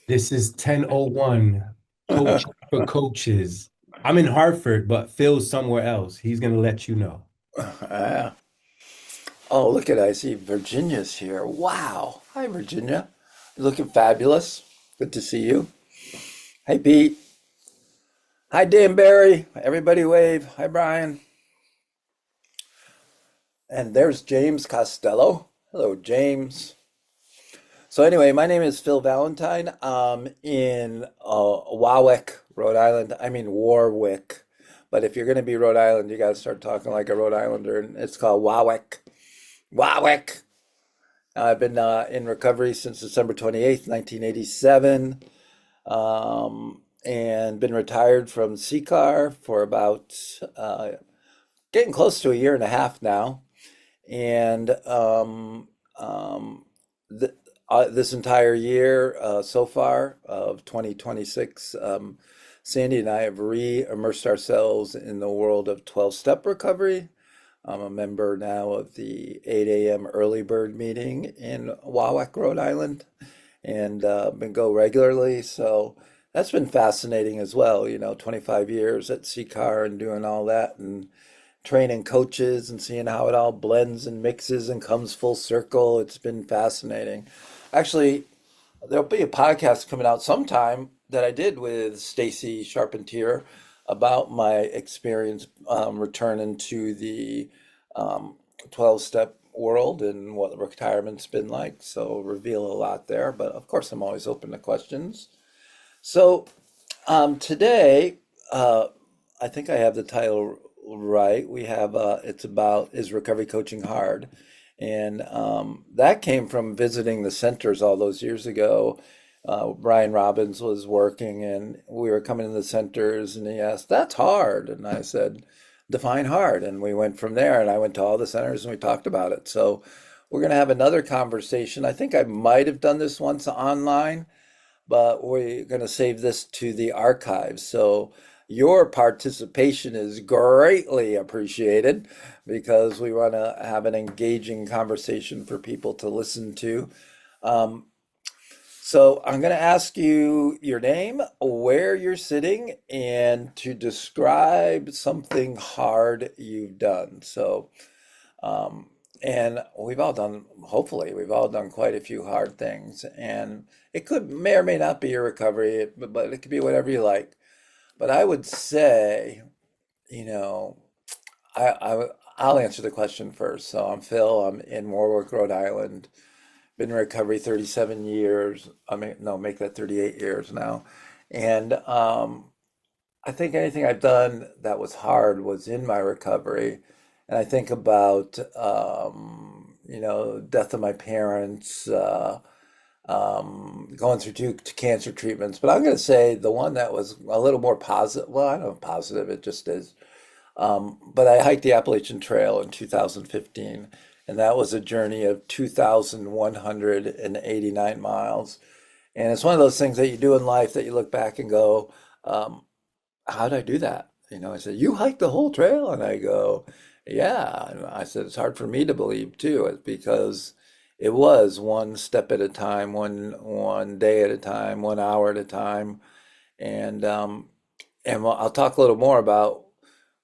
This is 10:01. Coach for coaches. I'm in Hartford, but Phil's somewhere else. He's gonna let you know. Ah. Oh, look at I see Virginia's here. Wow. Hi, Virginia. You're looking fabulous. Good to see you. Hey, Pete. Hi, Dan Barry. Everybody wave. Hi, Brian. And there's James Costello. Hello, James. So anyway, my name is Phil Valentine. In Warwick, Rhode Island. I mean Warwick. But if you're going to be Rhode Island, you got to start talking like a Rhode Islander, and it's called Warwick. Warwick. I've been in recovery since December 28th, 1987, and been retired from CCAR for about getting close to a year and a half now. And th this entire year so far of 2026, Sandy and I have re-immersed ourselves in the world of 12-step recovery. I'm a member now of the 8 a.m. early bird meeting in Warwick, Rhode Island, and been go regularly. So that's been fascinating as well. 25 years at CCAR and doing all that and training coaches and seeing how it all blends and mixes and comes full circle. It's been fascinating. Actually, there'll be a podcast coming out sometime that I did with Stacy Charpentier about my experience returning to the 12-step world and what retirement's been like. So reveal a lot there, but of course I'm always open to questions. So today, I think I have the title right. We have it's about is recovery coaching hard, and that came from visiting the centers all those years ago. Brian Robbins was working, and we were coming to the centers, and he asked, "That's hard," and I said, "Define hard," and we went from there. And I went to all the centers, and we talked about it. So we're going to have another conversation. I think I might have done this once online, but we're going to save this to the archives. So your participation is greatly appreciated because we want to have an engaging conversation for people to listen to. Um, so I'm going to ask you your name, where you're sitting, and to describe something hard you've done. So, um, and we've all done, hopefully, we've all done quite a few hard things. And it could may or may not be your recovery, but it could be whatever you like. But I would say, you know, I'll answer the question first. So I'm Phil. I'm in Warwick, Rhode Island. Been in recovery 37 years. I mean, no, make that 38 years now. And I think anything I've done that was hard was in my recovery. And I think about, death of my parents, going through two cancer treatments. But I'm going to say the one that was a little more positive. Well, I don't know, positive, it just is. But I hiked the Appalachian Trail in 2015, and that was a journey of 2,189 miles. And it's one of those things that you do in life that you look back and go, how did I do that? I said, you hiked the whole trail? And I go, yeah. And I said, it's hard for me to believe too, because it was one step at a time, one day at a time, 1 hour at a time. And I'll talk a little more about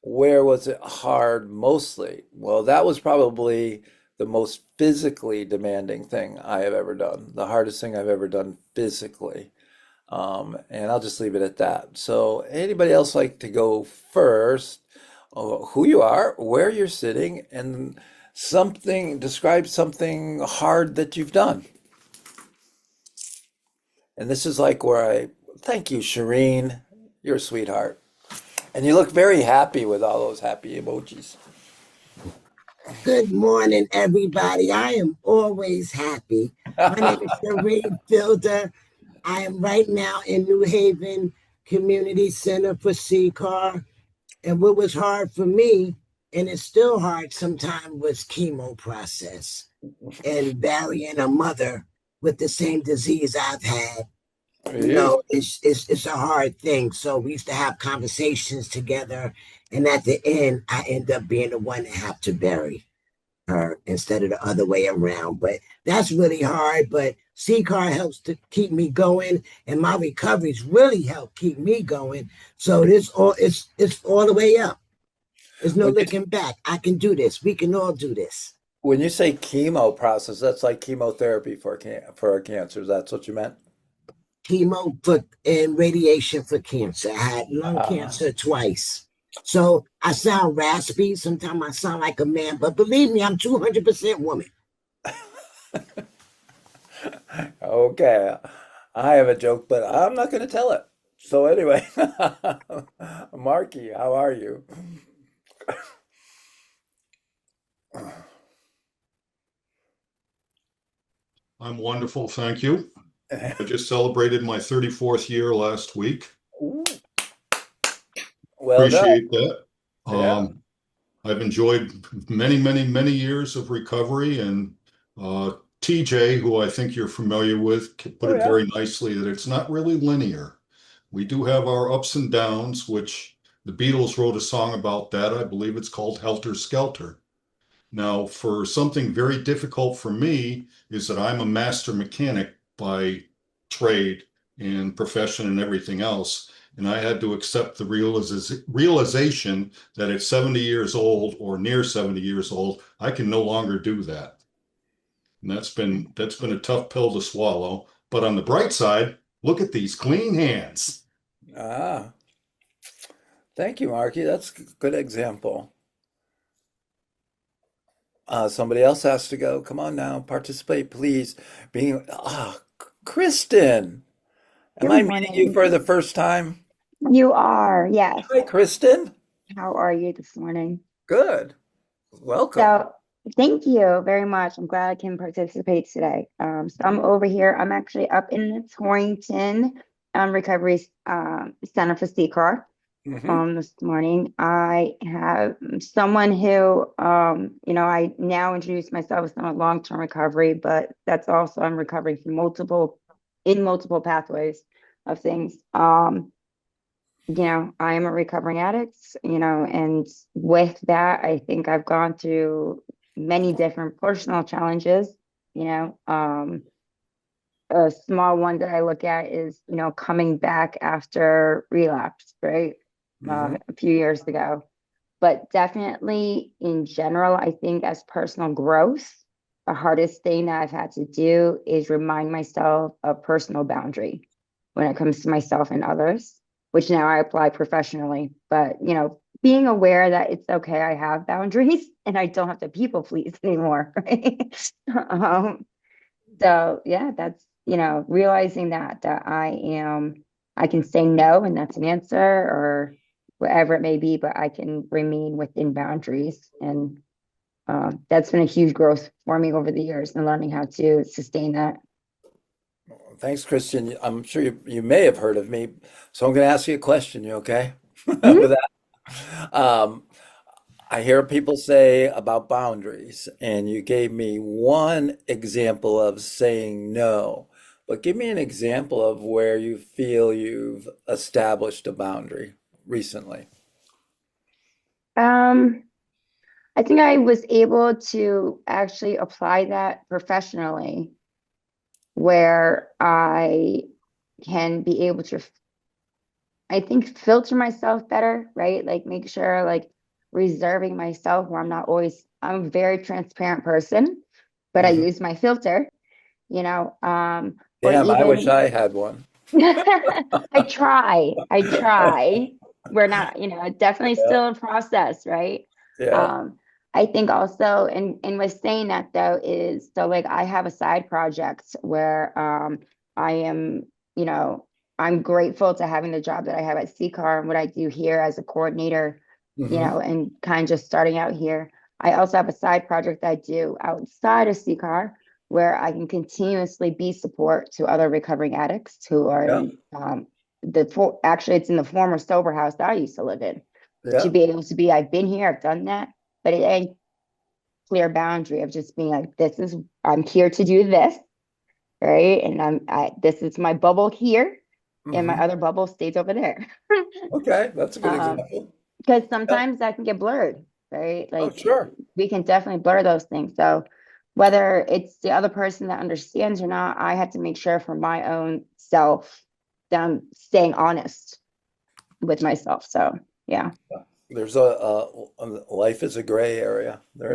where was it hard mostly. Well, that was probably the most physically demanding thing I have ever done, the hardest thing I've ever done physically. And I'll just leave it at that. So, anybody else like to go first? Who you are, where you're sitting, and describe something hard that you've done. And this is like thank you, Shireen. You're a sweetheart. And you look very happy with all those happy emojis. Good morning, everybody. I am always happy. My name is Sheree Fielder. I am right now in New Haven Community Center for CCAR. And what was hard for me, and it's still hard sometimes, was chemo process and burying a mother with the same disease I've had. Yeah. It's a hard thing. So we used to have conversations together, and at the end, I end up being the one that have to bury her instead of the other way around. But that's really hard. But CCAR helps to keep me going, and my recoveries really help keep me going. So it's all the way up. There's no When you looking back. I can do this. We can all do this. when you say chemo process, that's like chemotherapy for cancers. That's what you meant? Chemo for and radiation for cancer. I had lung Uh, cancer twice. So I sound raspy. Sometimes I sound like a man, but believe me, I'm 200% woman. okay. I have a joke, but I'm not going to tell it. So anyway, Marky, how are you? I'm wonderful, thank you. I just celebrated my 34th year last week. Ooh, well done. Appreciate that. Yeah. Um, I've enjoyed many, many, many years of recovery, and TJ, who I think you're familiar with, put Oh it yeah. very nicely that it's not really linear. We do have our ups and downs, which the Beatles wrote a song about that. I believe it's called Helter Skelter. Now, for something very difficult for me is that I'm a master mechanic by trade and profession and everything else. And I had to accept the realization that at 70 years old or near 70 years old, I can no longer do that. And that's been a tough pill to swallow. But on the bright side, look at these clean hands. Ah, thank you, Marky. That's a good example. Somebody else has to go. Come on now, participate, please. Kristen, am Good I meeting you morning. for the first time? You are, yes. Hi, Kristen. How are you this morning? Good. Welcome. So, thank you very much. I'm glad I can participate today. So I'm over here. I'm actually up in the Torrington Recovery Center for CCAR Hmm. this morning. I have someone who, I now introduce myself as someone long-term recovery, but that's also I'm recovering from multiple pathways of things. I am a recovering addict, and with that, I think I've gone through many different personal challenges. You know, um, a small one that I look at is, coming back after relapse, right? Hmm. A few years ago. But definitely in general, I think as personal growth, the hardest thing that I've had to do is remind myself of personal boundary when it comes to myself and others, which now I apply professionally. But, being aware that it's okay, I have boundaries and I don't have to people please anymore, right? um, so yeah, that's, realizing that I can say no and that's an answer or whatever it may be, but I can remain within boundaries. And that's been a huge growth for me over the years and learning how to sustain that. Thanks, Christian. I'm sure you may have heard of me, so I'm going to ask you a question. You okay with Mhm. that? I hear people say about boundaries, and you gave me one example of saying no, but give me an example of where you feel you've established a boundary recently. Um, I think I was able to actually apply that professionally where I can be able to I think filter myself better, right? Like make sure like reserving myself where I'm a very transparent person, but I Hmm. use my filter, or Damn, I wish even I had one. I try. We're not, definitely Yeah, still a process, right? yeah. Um, I think also, and with saying that though, is so like I have a side project where I am, you know, I'm grateful to having the job that I have at CCAR and what I do here as a coordinator, Hmm. and kind of just starting out here. I also have a side project that I do outside of CCAR where I can continuously be support to other recovering addicts who are Yeah, in actually it's in the former sober house that I used to live in. To yeah. be able to be, I've been here, I've done that, but it ain't clear boundary of just being like, I'm here to do this, right? And this is my bubble here, and my Hmm. other bubble stays over there. Okay, that's a good um, example. because Yeah, sometimes that can get blurred. right? Oh, Like sure. we can definitely blur those things. So whether it's the other person that understands or not, I have to make sure for my own self that I'm staying honest with myself. So yeah. There's life is a gray area. Hmm.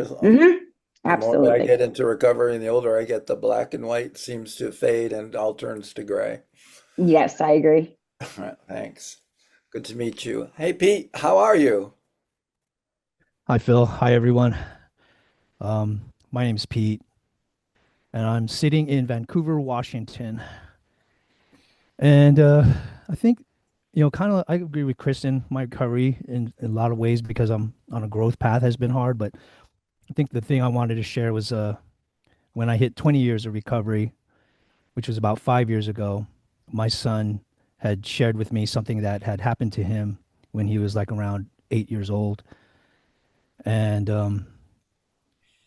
The more that I Absolutely. get into recovery and the older I get, the black and white seems to fade and all turns to gray. Yes, I agree. All right, thanks. Good to meet you. Hey, Pete, how are you? Hi, Phil. Hi, everyone. My name's Pete, and I'm sitting in Vancouver, Washington. And I think, kind of, I agree with Kristen. My recovery in a lot of ways because I'm on a growth path has been hard. But I think the thing I wanted to share was when I hit 20 years of recovery, which was about 5 years ago, my son had shared with me something that had happened to him when he was like around 8 years old. And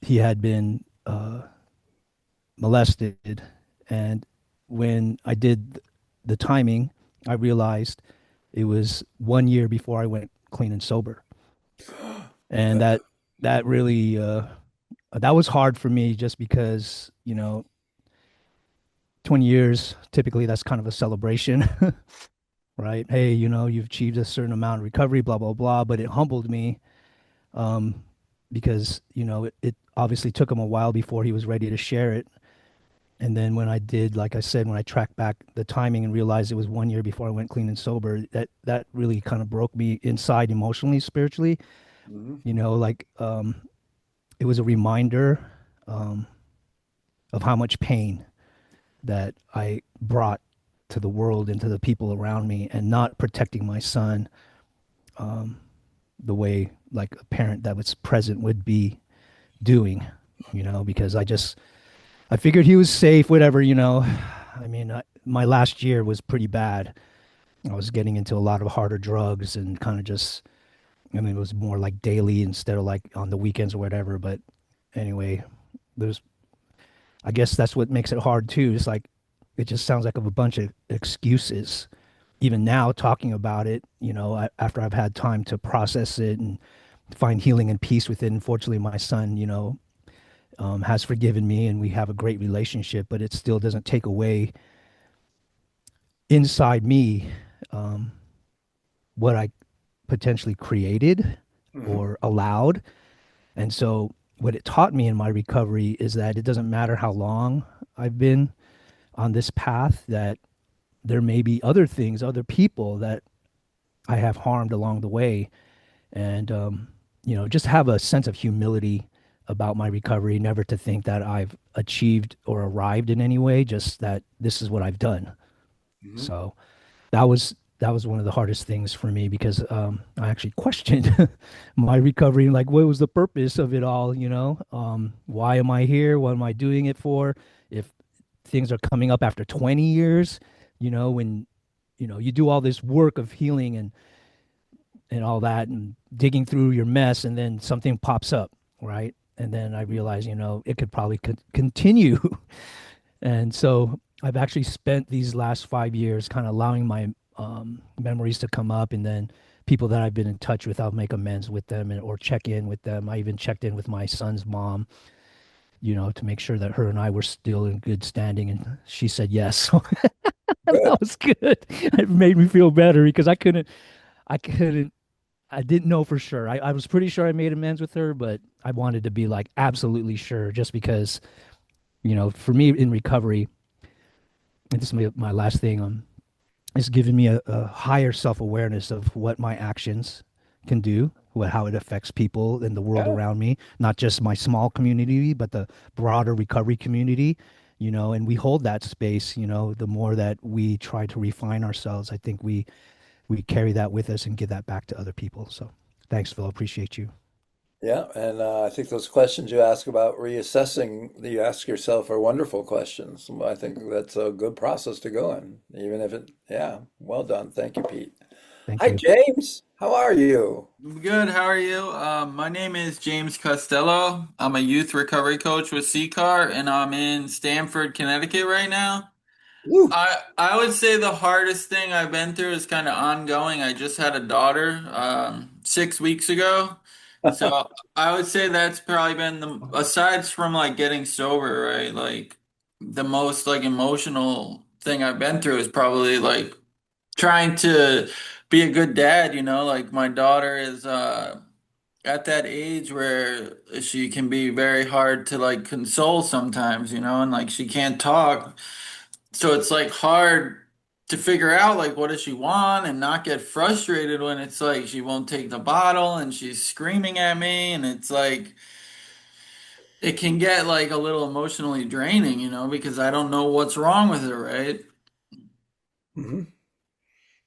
he had been molested. And when I did the timing, I realized it was 1 year before I went clean and sober. And that really that was hard for me just because, 20 years, typically that's kind of a celebration, right? Hey, you've achieved a certain amount of recovery, blah, blah, blah. But it humbled me um, because, it obviously took him a while before he was ready to share it. And then when I did, like I said, when I tracked back the timing and realized it was 1 year before I went clean and sober, that really kind of broke me inside emotionally, spiritually. Mhm. Like it was a reminder um, of how much pain that I brought to the world and to the people around me, and not protecting my son the way like a parent that was present would be doing. Because I figured he was safe, whatever. I mean, my last year was pretty bad. I was getting into a lot of harder drugs and kind of just, I mean, it was more like daily instead of like on the weekends or whatever. But anyway, there's, I guess that's what makes it hard too. It's like, it just sounds like of a bunch of excuses. Even now, talking about it, after I've had time to process it and find healing and peace within. Fortunately, my son, has forgiven me and we have a great relationship, but it still doesn't take away inside me um, what I potentially created Mhm. or allowed. And so, what it taught me in my recovery is that it doesn't matter how long I've been on this path, that there may be other things, other people that I have harmed along the way. And, just have a sense of humility about my recovery, never to think that I've achieved or arrived in any way, just that this is what I've done. Mhm. So, that was one of the hardest things for me because I actually questioned my recovery, like what was the purpose of it all, why am I here? What am I doing it for? If things are coming up after 20 years, when you do all this work of healing and all that and digging through your mess, and then something pops up, right? And then I realize, it could probably continue. And so I've actually spent these last 5 years kind of allowing my memories to come up, and then people that I've been in touch with, I'll make amends with them or check in with them. I even checked in with my son's mom, to make sure that her and I were still in good standing, and she said yes. So Good. that was good. It made me feel better because I couldn't, I didn't know for sure. I was pretty sure I made amends with her, but I wanted to be like absolutely sure just because, for me in recovery, and this is my last thing, it's given me a higher self-awareness of what my actions can do, how it affects people in the world Yeah. around me, not just my small community, but the broader recovery community, and we hold that space, the more that we try to refine ourselves, I think we carry that with us and give that back to other people. So thanks, Phil. Appreciate you. Yeah, and I think those questions you ask about reassessing that you ask yourself are wonderful questions. I think that's a good process to go in, even if it, yeah, well done. Thank you, Pete. Thank Hi, you. James. How are you? Good, how are you? My name is James Costello. I'm a youth recovery coach with CCAR, and I'm in Stamford, Connecticut right now. Woo. I would say the hardest thing I've been through is kind of ongoing. I just had a daughter 6 weeks ago, So I would say that's probably been the, aside from like getting sober, right? Like the most like emotional thing I've been through is probably like trying to be a good dad, you know, like my daughter is at that age where she can be very hard to like console sometimes, you know, and like she can't talk. So it's like hard to figure out like what does she want and not get frustrated when it's like she won't take the bottle and she's screaming at me and it's like it can get like a little emotionally draining, you know, because I don't know what's wrong with her, right? Mhm.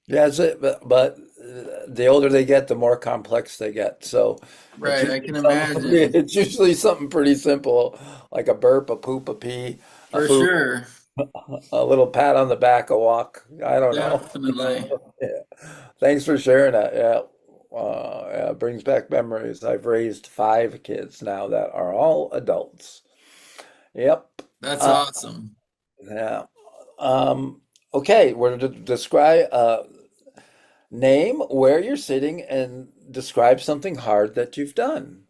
Yeah, the older they get, the more complex they get. So Right, I can imagine. it's usually something pretty simple, like a burp, a poop, a pee, a For food, sure. a little pat on the back, a walk. I don't know. You Definitely. know? Yeah. Thanks for sharing that. Yeah. Yeah, it brings back memories. I've raised 5 kids now that are all adults. Yep. That's Uh, awesome. yeah. Okay, we're to describe name where you're sitting and describe something hard that you've done.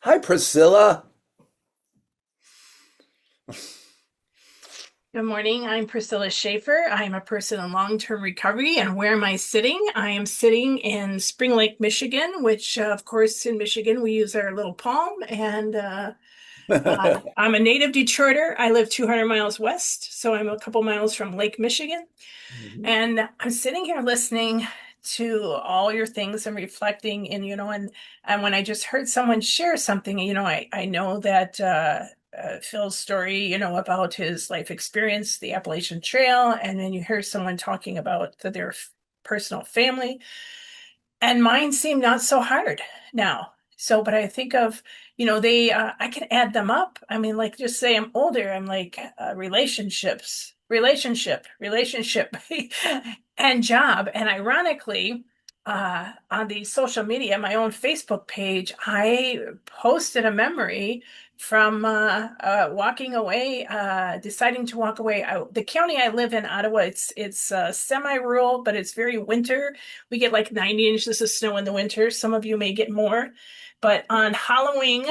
Hi, Priscilla. Good morning. I'm Priscilla Schaefer. I'm a person in long-term recovery. And where am I sitting? I am sitting in Spring Lake, Michigan, which, of course, in Michigan, we use our little palm. And I'm a native Detroiter. I live 200 miles west, so I'm a couple miles from Lake Michigan. Mhm. And I'm sitting here listening to all your things and reflecting and and when I just heard someone share something, I know that Phil's story, about his life experience, the Appalachian Trail, and then you hear someone talking about their personal family. And mine seem not so hard now. So, but I think of, I can add them up. I mean, like, just say I'm older, I'm like, relationship, and job. And ironically, on the social media, my own Facebook page, I posted a memory from walking away, deciding to walk away. The county I live in, Ottawa, it's semi-rural, but it's very winter. We get like 90 inches of snow in the winter. Some of you may get more. But on Halloween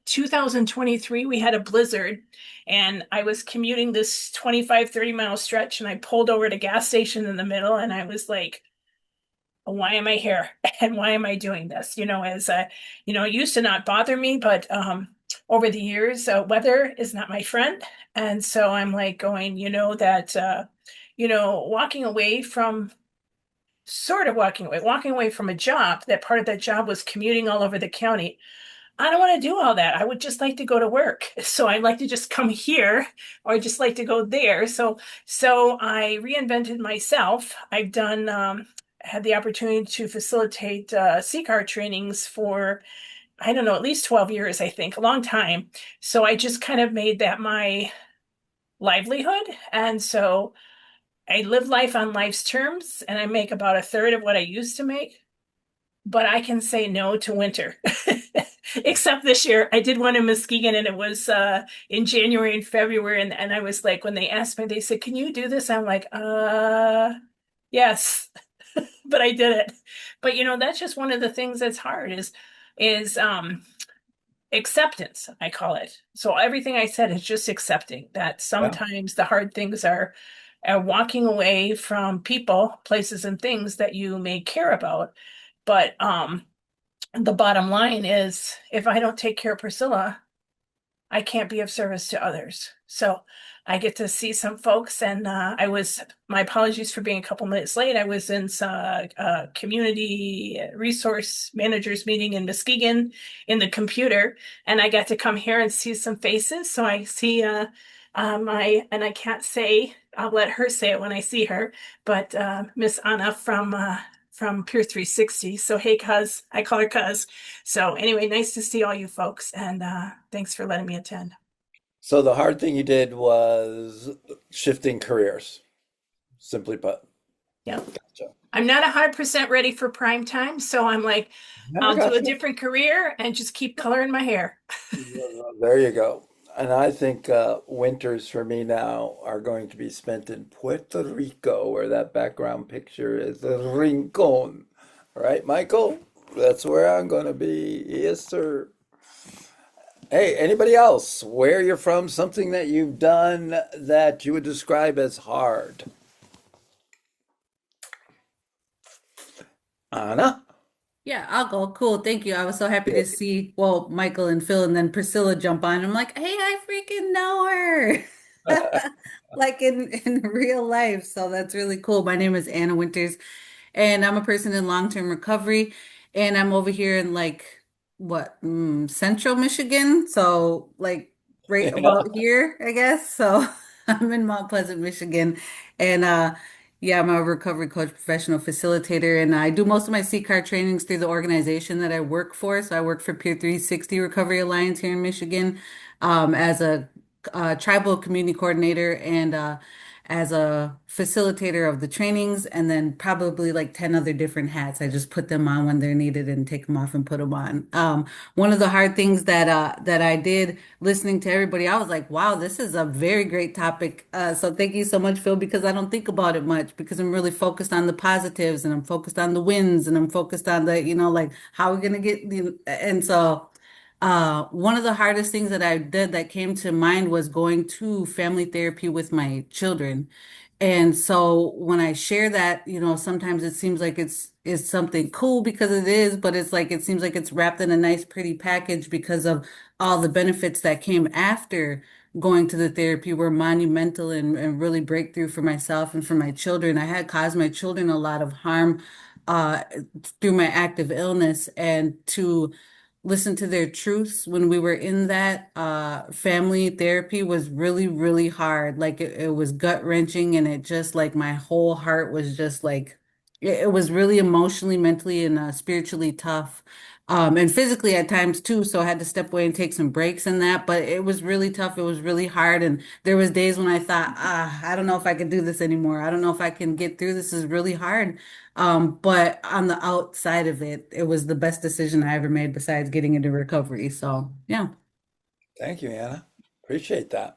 2023, we had a blizzard and I was commuting this 25, 30 mile stretch and I pulled over at a gas station in the middle and I was like, why am I here? And why am I doing this? It used to not bother me, but over the years, weather is not my friend. And so I'm like going, walking away from sort of walking away from a job, that part of that job was commuting all over the county. I don't want to do all that. I would just like to go to work. So I'd like to just come here or I just like to go there. So I reinvented myself. I've done had the opportunity to facilitate CCAR trainings for I don't know, at least 12 years, I think, a long time. So I just kind of made that my livelihood. And so I live life on life's terms and I make about a third of what I used to make, but I can say no to winter. Except this year, I did one in Muskegon and it was in January and February. And I was like, when they asked me, they said, can you do this? I'm like, yes, but I did it. But that's just one of the things that's hard is acceptance, I call it. So everything I said is just accepting that Yeah. sometimes the hard things are walking away from people, places, and things that you may care about. But the bottom line is if I don't take care of Priscilla, I can't be of service to others. So I get to see some folks, and my apologies for being a couple minutes late. I was in a community resource managers meeting in Muskegon in the computer, and I got to come here and see some faces. So I see and I can't say, I'll let her say it when I see her, but Miss Anna from Pure 360. So hey, cuz, I call her cuz. So anyway, nice to see all you folks, and thanks for letting me attend. So the hard thing you did was shifting careers, simply put. Yeah. Gotcha. I'm not 100% ready for prime time, so I'm like, Yeah, I I'll do a gotcha. different career and just keep coloring my hair. There you go. And I think winters for me now are going to be spent in Puerto Rico, where that background picture is a rincon. Right, Michael? That's where I'm going to be. Yes, sir. Hey, anybody else? Where you're from? Something that you've done that you would describe as hard? Anna? Yeah, I'll go. Cool. Thank you. I was so happy to see, well, Michael and Phil and then Priscilla jump on. I'm like, hey, I freaking know her. Like in real life. So that's really cool. My name is Anna Winters and I'm a person in long-term recovery and I'm over here in like central Michigan. So like right Yeah. about here, I guess. So I'm in Mount Pleasant, Michigan. And yeah, I'm a recovery coach, professional facilitator, and I do most of my CCAR trainings through the organization that I work for. So I work for Peer 360 Recovery Alliance here in Michigan, as a tribal community coordinator and as a facilitator of the trainings, and then probably like 10 other different hats. I just put them on when they're needed and take them off and put them on. One of the hard things that I did listening to everybody, I was like, wow, this is a very great topic. So thank you so much, Phil, because I don't think about it much because I'm really focused on the positives and I'm focused on the wins and I'm focused on the, like how we're gonna get and so one of the hardest things that I did that came to mind was going to family therapy with my children. And so when I share that, sometimes it seems like it's something cool because it is, but it's like it seems like it's wrapped in a nice pretty package because of all the benefits that came after going to the therapy were monumental and really breakthrough for myself and for my children. I had caused my children a lot of harm uh through my active illness, and to listen to their truths when we were in that family therapy was really, really hard. Like it was gut wrenching, and it just like my whole heart was just like it was really emotionally, mentally, and spiritually tough. And physically at times too, so I had to step away and take some breaks in that, but it was really tough. It was really hard. And there was days when I thought, I don't know if I can do this anymore. I don't know if I can get through this. Is really hard. But on the outside of it, it was the best decision I ever made besides getting into recovery. So, yeah. Thank you, Anna. Appreciate that.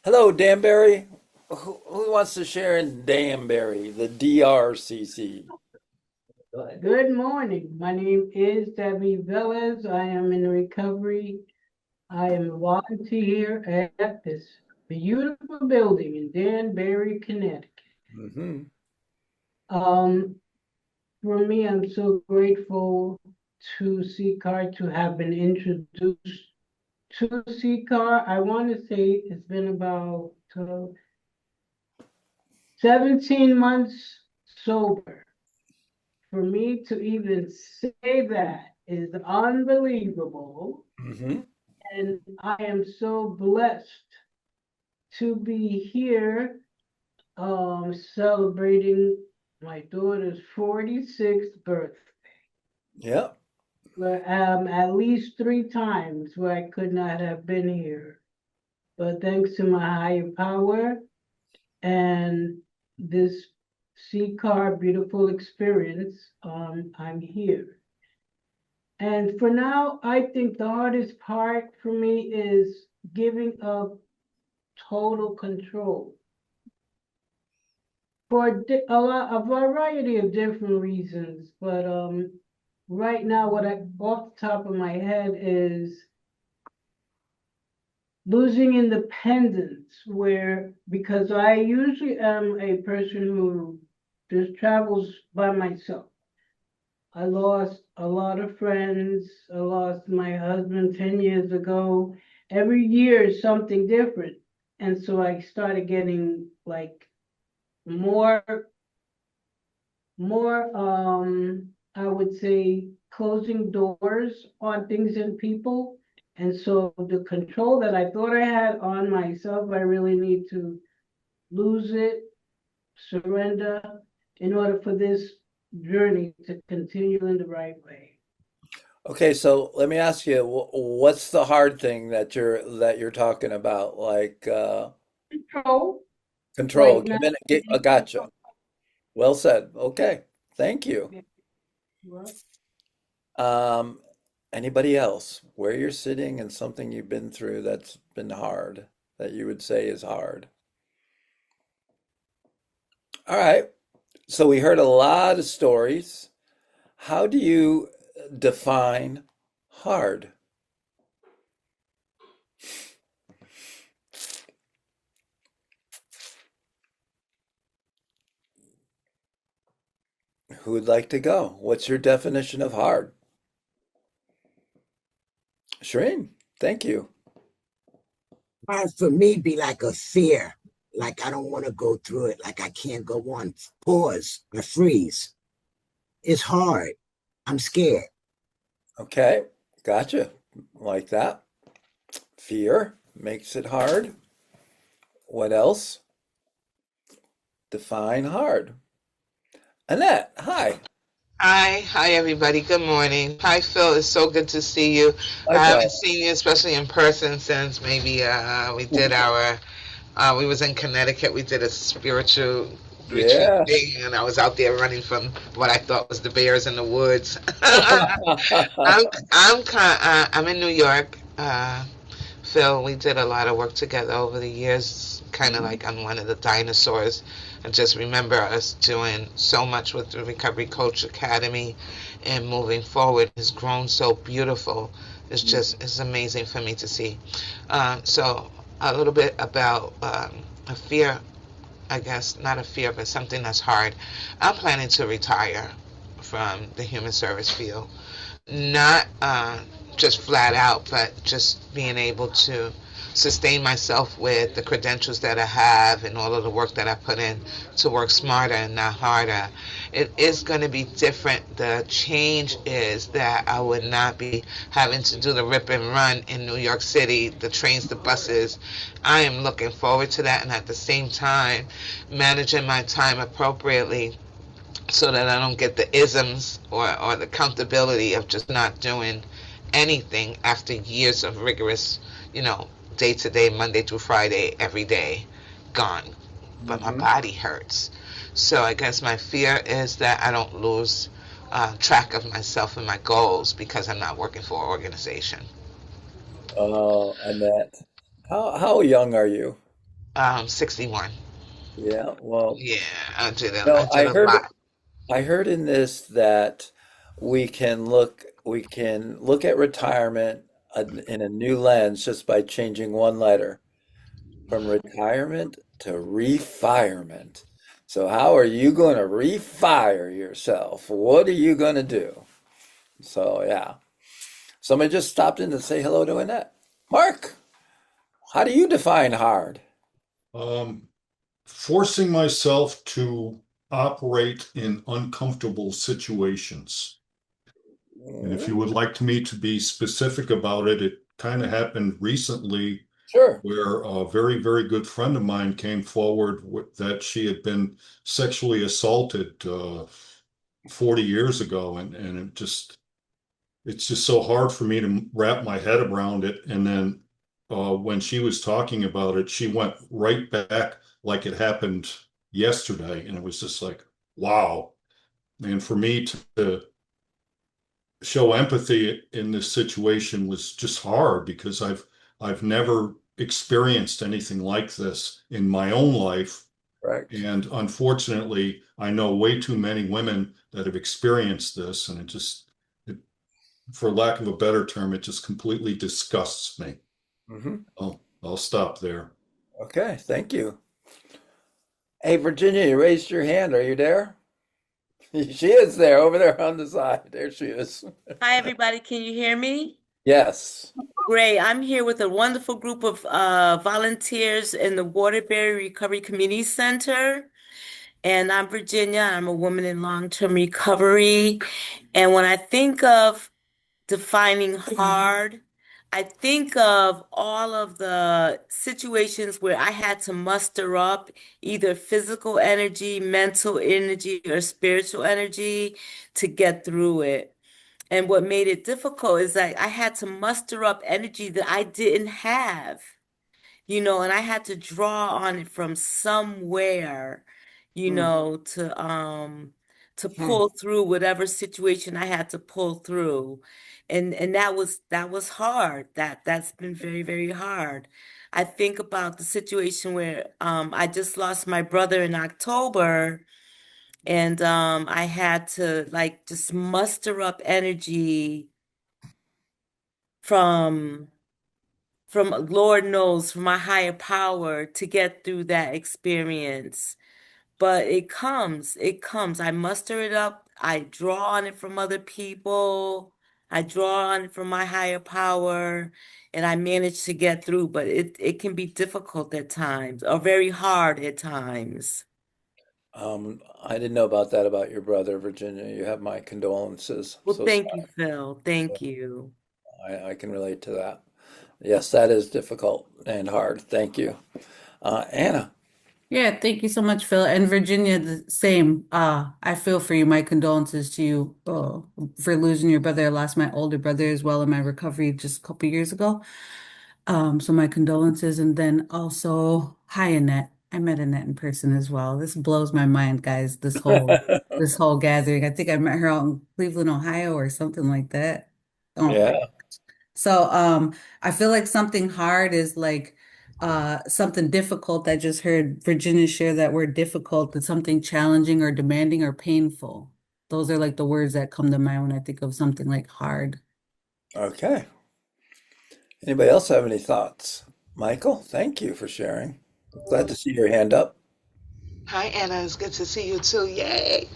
Hello, Danbury. Who wants to share in Danbury, the DRCC? Good morning. My name is Debbie Velez. I am in recovery. I am a volunteer at this beautiful building in Danbury, Connecticut. Hmm. Um, for me, I'm so grateful to CCAR to have been introduced to CCAR. I want to say it's been about 17 months sober. For me to even say that is unbelievable. Hmm. And I am so blessed to be here celebrating my daughter's 46th birthday. Yeah. Where at least 3 times where I could not have been here. But thanks to my higher power and this C-Car beautiful experience, I'm here. And for now, I think the hardest part for me is giving up total control for a variety of different reasons. But right now, what I off the top of my head is losing independence, where because I usually am a person who just travels by myself. I lost a lot of friends. I lost my husband 10 years ago. Every year is something different. And so I started getting like more, I would say, closing doors on things and people. And so the control that I thought I had on myself, I really need to lose it, surrender, in order for this journey to continue in the right way. Okay, so let me ask you, what's the hard thing that you're talking about? Like Control control. right Give now. me, gotcha. Well said. Okay, thank you. Um, Anybody else? Where you're sitting and something you've been through that's been hard that you would say is hard. All right. So we heard a lot of stories. How do you define hard. Who would like to go? What's your definition of hard? Shireen, thank you. Hard for me be like a fear. Like I don't want to go through it. Like I can't go on. Pause or freeze. It's hard. I'm scared. Okay, gotcha. Like that. Fear makes it hard. What else? Define hard. Annette, hi. Hi everybody. Good morning. Hi Phil, it's so good to see you. I haven't Likewise. seen you, especially in person, since maybe we did our we was in Connecticut. We did a spiritual retreat Yeah. thing, and I was out there running from what I thought was the bears in the woods. I'm in New York. Phil, we did a lot of work together over the years, kind of like on one of the dinosaurs. I just remember us doing so much with the Recovery Coach Academy and moving forward. It's grown so beautiful. It's amazing for me to see. So a little bit about a fear, I guess, not a fear, but something that's hard. I'm planning to retire from the human service field. Not just flat out, but just being able to sustain myself with the credentials that I have and all of the work that I put in to work smarter and not harder. It is going to be different. The change is that I would not be having to do the rip and run in New York City, the trains, the buses. I am looking forward to that, and at the same time, managing my time appropriately so that I don't get the isms or the accountability of just not doing anything after years of rigorous, you know, day to day, Monday through Friday, every day, gone. But my Hmm. body hurts. So I guess my fear is that I don't lose track of myself and my goals because I'm not working for an organization. Oh, Annette. How young are you? 61. Yeah, well, Yeah, I no, did a lot. I heard in this that we can look at retirement in a new lens just by changing one letter from retirement to refirement. So how are you going to refire yourself? What are you going to do? So yeah, somebody just stopped in to say hello to Annette. Mark, how do you define hard? Um, Forcing myself to operate in uncomfortable situations. And if you Mm, would like me to be specific about it, it kind of happened recently sure. where a very, very good friend of mine came forward with that she had been sexually assaulted 40 years ago. And it's just so hard for me to wrap my head around it. And then when she was talking about it, she went right back like it happened yesterday. And it was just like, wow. And for me to show empathy in this situation was just hard because I've never experienced anything like this in my own life. Correct. And unfortunately, I know way too many women that have experienced this, and it, for lack of a better term, it just completely disgusts me. Hmm. I'll stop there. Okay, thank you. Hey, Virginia, you raised your hand. Are you there? She is there, over there on the side. There she is. Hi, everybody. Can you hear me? Yes. Great. I'm here with a wonderful group of volunteers in the Waterbury Recovery Community Center. And I'm Virginia. I'm a woman in long-term recovery. And when I think of defining hard, I think of all of the situations where I had to muster up either physical energy, mental energy, or spiritual energy to get through it. And what made it difficult is that I had to muster up energy that I didn't have, and I had to draw on it from somewhere, Hmm. to pull through whatever situation I had to pull through. And that was hard. That's been very, very hard. I think about the situation where I just lost my brother in October. And I had to like just muster up energy from from Lord knows from my higher power to get through that experience. But it comes. I muster it up. I draw on it from other people. I draw on it from my higher power, and I manage to get through. But it can be difficult at times, or very hard at times. I didn't know about that about your brother, Virginia. You have my condolences. Well, So thank you, sorry. Phil. Thank you. I can relate to that. Yes, that is difficult and hard. Thank you. Anna. Yeah, thank you so much, Phil. And Virginia, the same. I feel for you. My condolences to you for losing your brother. I lost my older brother as well in my recovery just a couple years ago. So my condolences. And then also, hi, Annette. I met Annette in person as well. This blows my mind, guys. This whole gathering. I think I met her out in Cleveland, Ohio, or something like that. Oh my. Yeah. So I feel like something hard is like something difficult. I just heard Virginia share that word difficult. It's something challenging or demanding or painful. Those are like the words that come to mind when I think of something like hard. Okay. Anybody else have any thoughts? Michael, thank you for sharing. Glad to see your hand up. Hi, Anna. It's good to see you too. Yay.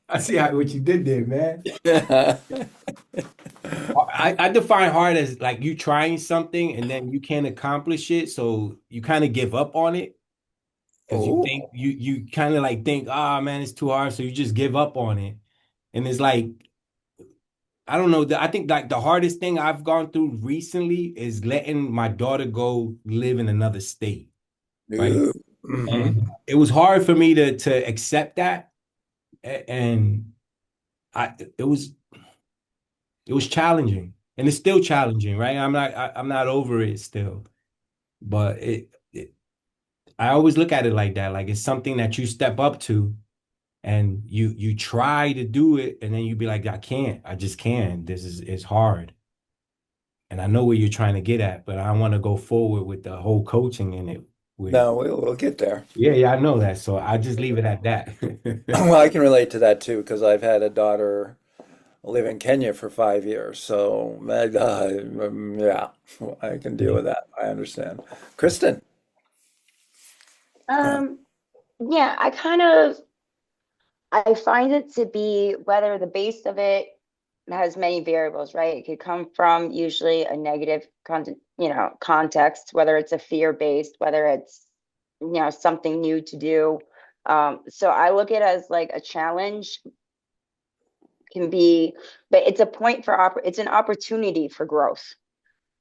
I see how what you did there, man. I define hard as like you trying something and then you can't accomplish it, so you kind of give up on it because you Oh, think you kind of like think, ah man, it's too hard, so you just give up on it. And it's like I don't know. I think like the hardest thing I've gone through recently is letting my daughter go live in another state, right? mm-hmm. And it was hard for me to accept that, and I it was challenging, and it's still challenging, right? I'm not over it still, but I always look at it like that, like it's something that you step up to, and you try to do it, and then you be like, I can't, I just can't. This is it's hard. And I know where you're trying to get at, but I want to go forward with the whole coaching in it. With No, we'll get there. yeah, I know that. So I just leave it at that. Well, I can relate to that too because I've had a daughter live in Kenya for 5 years. So, yeah, I can deal Yeah. with that. I understand. Kristen. Uh, Um, yeah, I find it to be whether the base of it has many variables, right? It could come from usually a negative content, context, whether it's a fear based, whether it's something new to do. So I look at it as like a challenge can be, but it's a point for it's an opportunity for growth.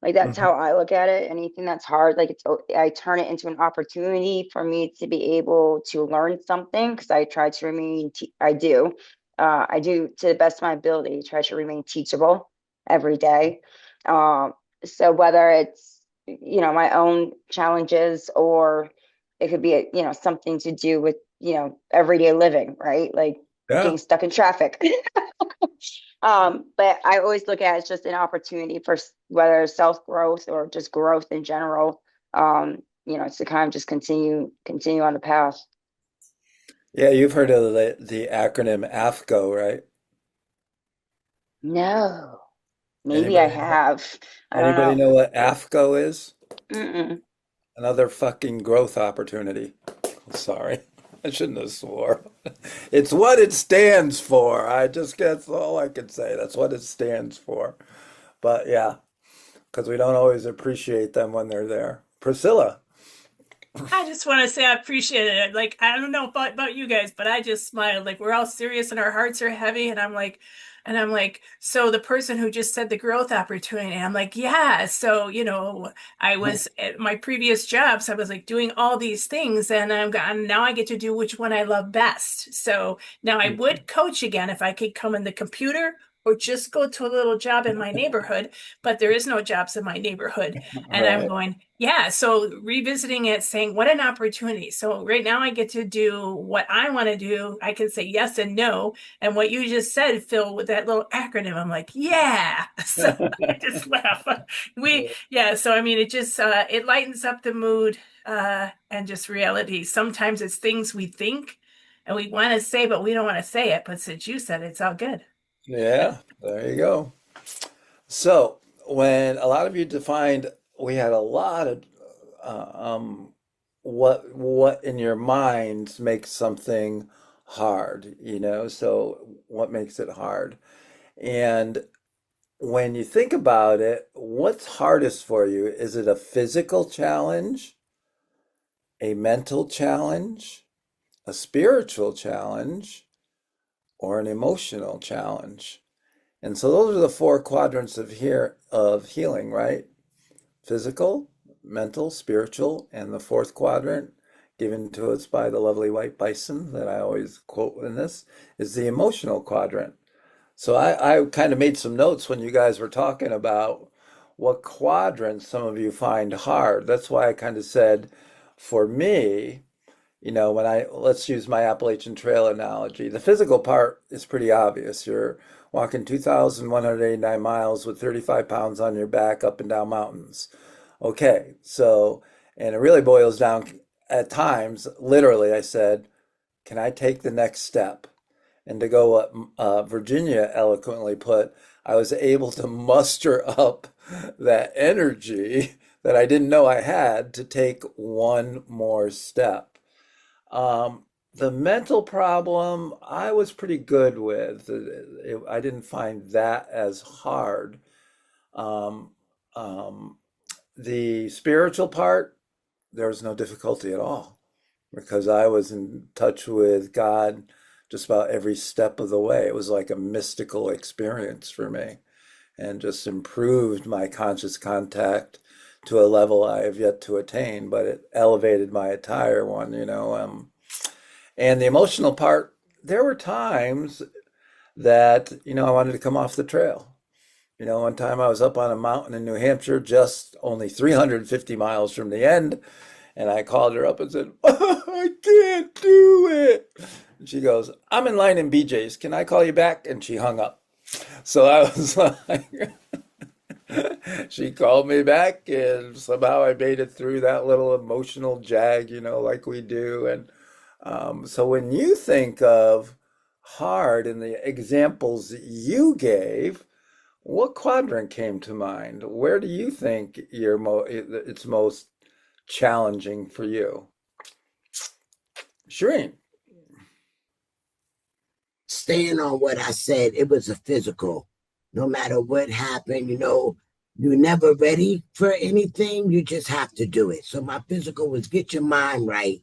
Like that's mhm. how I look at it. Anything that's hard, like I turn it into an opportunity for me to be able to learn something because I try to remain, I do to the best of my ability, try to remain teachable every day. Um, so whether it's, my own challenges or it could be, something to do with, everyday living, right? Like Yeah. getting stuck in traffic. But I always look at it as just an opportunity for whether self growth or just growth in general. To kind of just continue on the path. Yeah, you've heard of the acronym AFCO, right? No, maybe I Anybody know, have. I don't anybody know. know what AFCO is? Mm-mm. Another fucking growth opportunity. Sorry, I shouldn't have swore. It's what it stands for. I just That's all I can say. That's what it stands for. But yeah, because we don't always appreciate them when they're there. Priscilla. I just want to say I appreciate it. Like, I don't know about you guys, but I just smiled. Like, we're all serious and our hearts are heavy. And I'm like, so the person who just said the growth opportunity, I'm like, yeah. So, I was at my previous jobs, I was like doing all these things and now I get to do which one I love best. So now I would coach again if I could come in the computer or just go to a little job in my neighborhood, but there is no jobs in my neighborhood. And I'm Right. going, yeah. So revisiting it, saying, what an opportunity. So right now I get to do what I want to do. I can say yes and no. And what you just said, Phil, with that little acronym, I'm like, yeah. So I just laugh. Yeah. So I mean, it just it lightens up the mood and just reality. Sometimes it's things we think and we want to say, but we don't want to say it. But since you said it, it's all good. Yeah, there you go. So, when a lot of you defined, we had a lot of what in your mind makes something hard, you know? So, what makes it hard? And when you think about it, what's hardest for you? Is it a physical challenge, a mental challenge, a spiritual challenge, or an emotional challenge? And so those are the four quadrants of healing, right? Physical, mental, spiritual, and the fourth quadrant, given to us by the lovely white bison that I always quote in this, is the emotional quadrant. So I kind of made some notes when you guys were talking about what quadrants some of you find hard. That's why I kind of said, for me, when let's use my Appalachian Trail analogy. The physical part is pretty obvious. You're walking 2,189 miles with 35 pounds on your back up and down mountains. Okay, so, and it really boils down at times, literally, I said, can I take the next step? And to go what Virginia eloquently put, I was able to muster up that energy that I didn't know I had to take one more step. The mental problem I was pretty good with. I didn't find that as hard. Um, um, the spiritual part, there was no difficulty at all because I was in touch with God just about every step of the way. It was like a mystical experience for me and just improved my conscious contact to a level I have yet to attain, but it elevated my entire one. And the emotional part, there were times that, I wanted to come off the trail. One time I was up on a mountain in New Hampshire, just only 350 miles from the end, and I called her up and said, I can't do it. And she goes, I'm in line in BJ's. Can I call you back? And she hung up. So I was like, she called me back, and somehow I made it through that little emotional jag, like we do. And so when you think of hard in the examples you gave, what quadrant came to mind? Where do you think it's most challenging for you? Shireen. Staying on what I said, it was a physical. No matter what happened, you're never ready for anything. You just have to do it. So my physical was get your mind right.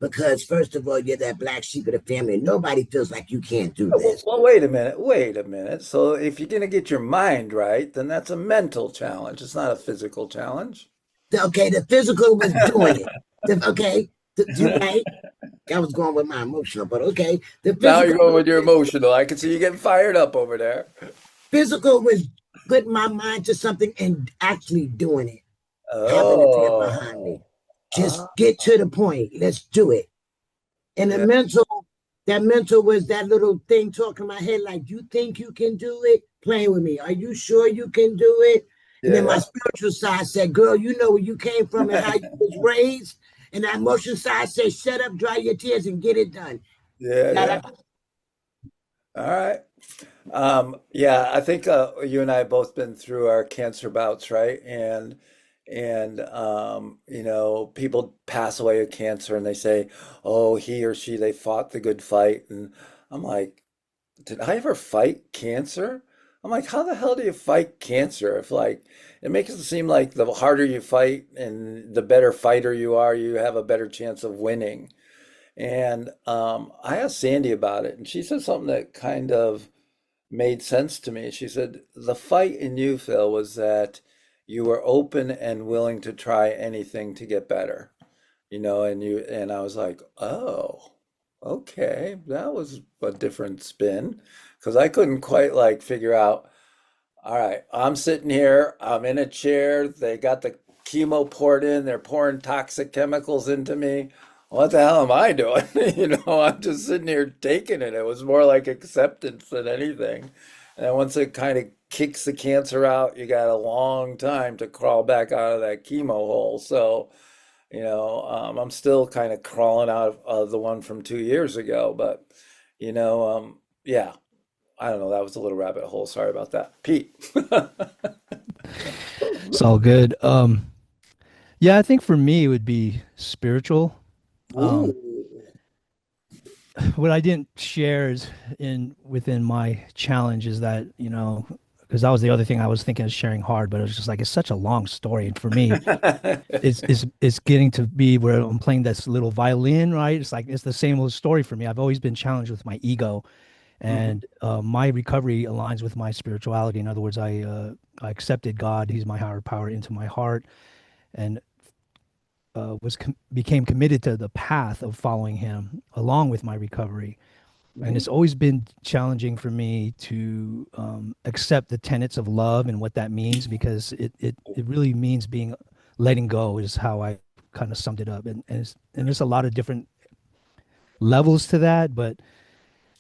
Because first of all, you're that black sheep of the family. Nobody feels like you can't do Well, this. well, wait a minute. Wait a minute. So if you're going to get your mind right, then that's a mental challenge. It's not a physical challenge. Okay, the physical was doing it. Okay, you right. I was going with my emotional, but okay. The Now you're physical going was with your emotional. I can see you getting fired up over there. physical was putting my mind to something and actually doing it, having it there behind Oh. me. Ah, Just get to the point. Let's do it. And yeah, that mental was that little thing talking in my head, like, you think you can do it? Playing with me. Are you sure you can do it? And then my yeah, spiritual side said, girl, you know where you came from and how you was raised. And that emotion side said, shut up, dry your tears, and get it done. yeah, That yeah. All right. Yeah, I think you and I have both been through our cancer bouts, right? And people pass away of cancer and they say, "Oh, he or she, they fought the good fight." And I'm like, "Did I ever fight cancer?" I'm like, "How the hell do you fight cancer? If like it makes it seem like the harder you fight and the better fighter you are, you have a better chance of winning." And I asked Sandy about it, and she said something that kind of made sense to me. She said, the fight in you, Phil, was that you were open and willing to try anything to get better, and I was like, oh. Okay, that was a different spin because I couldn't quite like figure out. All right, I'm sitting here, I'm in a chair, they got the chemo poured in, they're pouring toxic chemicals into me. What the hell am I doing? I'm just sitting here taking it. It was more like acceptance than anything. And then once it kind of kicks the cancer out, you got a long time to crawl back out of that chemo hole. So, I'm still kind of crawling out of the one from 2 years ago, but yeah, I don't know. That was a little rabbit hole. Sorry about that, Pete. It's all good. Yeah, I think for me it would be spiritual. Um, Ooh. what I didn't share is in within my challenge is that, because that was the other thing I was thinking of sharing hard, but it was just like it's such a long story. And for me, it's getting to be where I'm playing this little violin, right? It's like it's the same old story for me. I've always been challenged with my ego, Mhm. and my recovery aligns with my spirituality. In other words, I accepted God, He's my higher power, into my heart, and became committed to the path of following Him along with my recovery. And Mhm. it's always been challenging for me to accept the tenets of love and what that means, because it really means being letting go is how I kind of summed it up. And there's a lot of different levels to that, but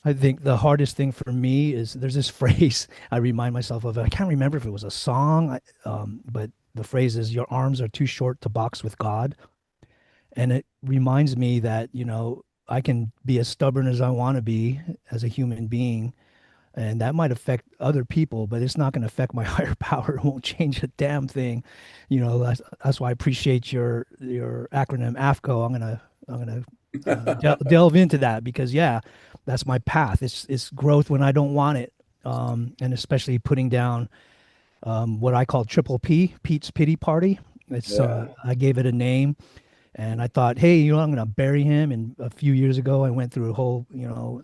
I think the hardest thing for me is there's this phrase I remind myself of. I can't remember if it was a song, but the phrase is, "Your arms are too short to box with God." And it reminds me that, I can be as stubborn as I want to be as a human being, and that might affect other people, but it's not going to affect my higher power. It won't change a damn thing. That's why I appreciate your acronym AFCO. I'm gonna delve into that, because yeah, that's my path. It's growth when I don't want it, and especially putting down what I call triple P, Pete's Pity Party. Yeah. I gave it a name, and I thought, hey, I'm gonna bury him. And a few years ago, I went through a whole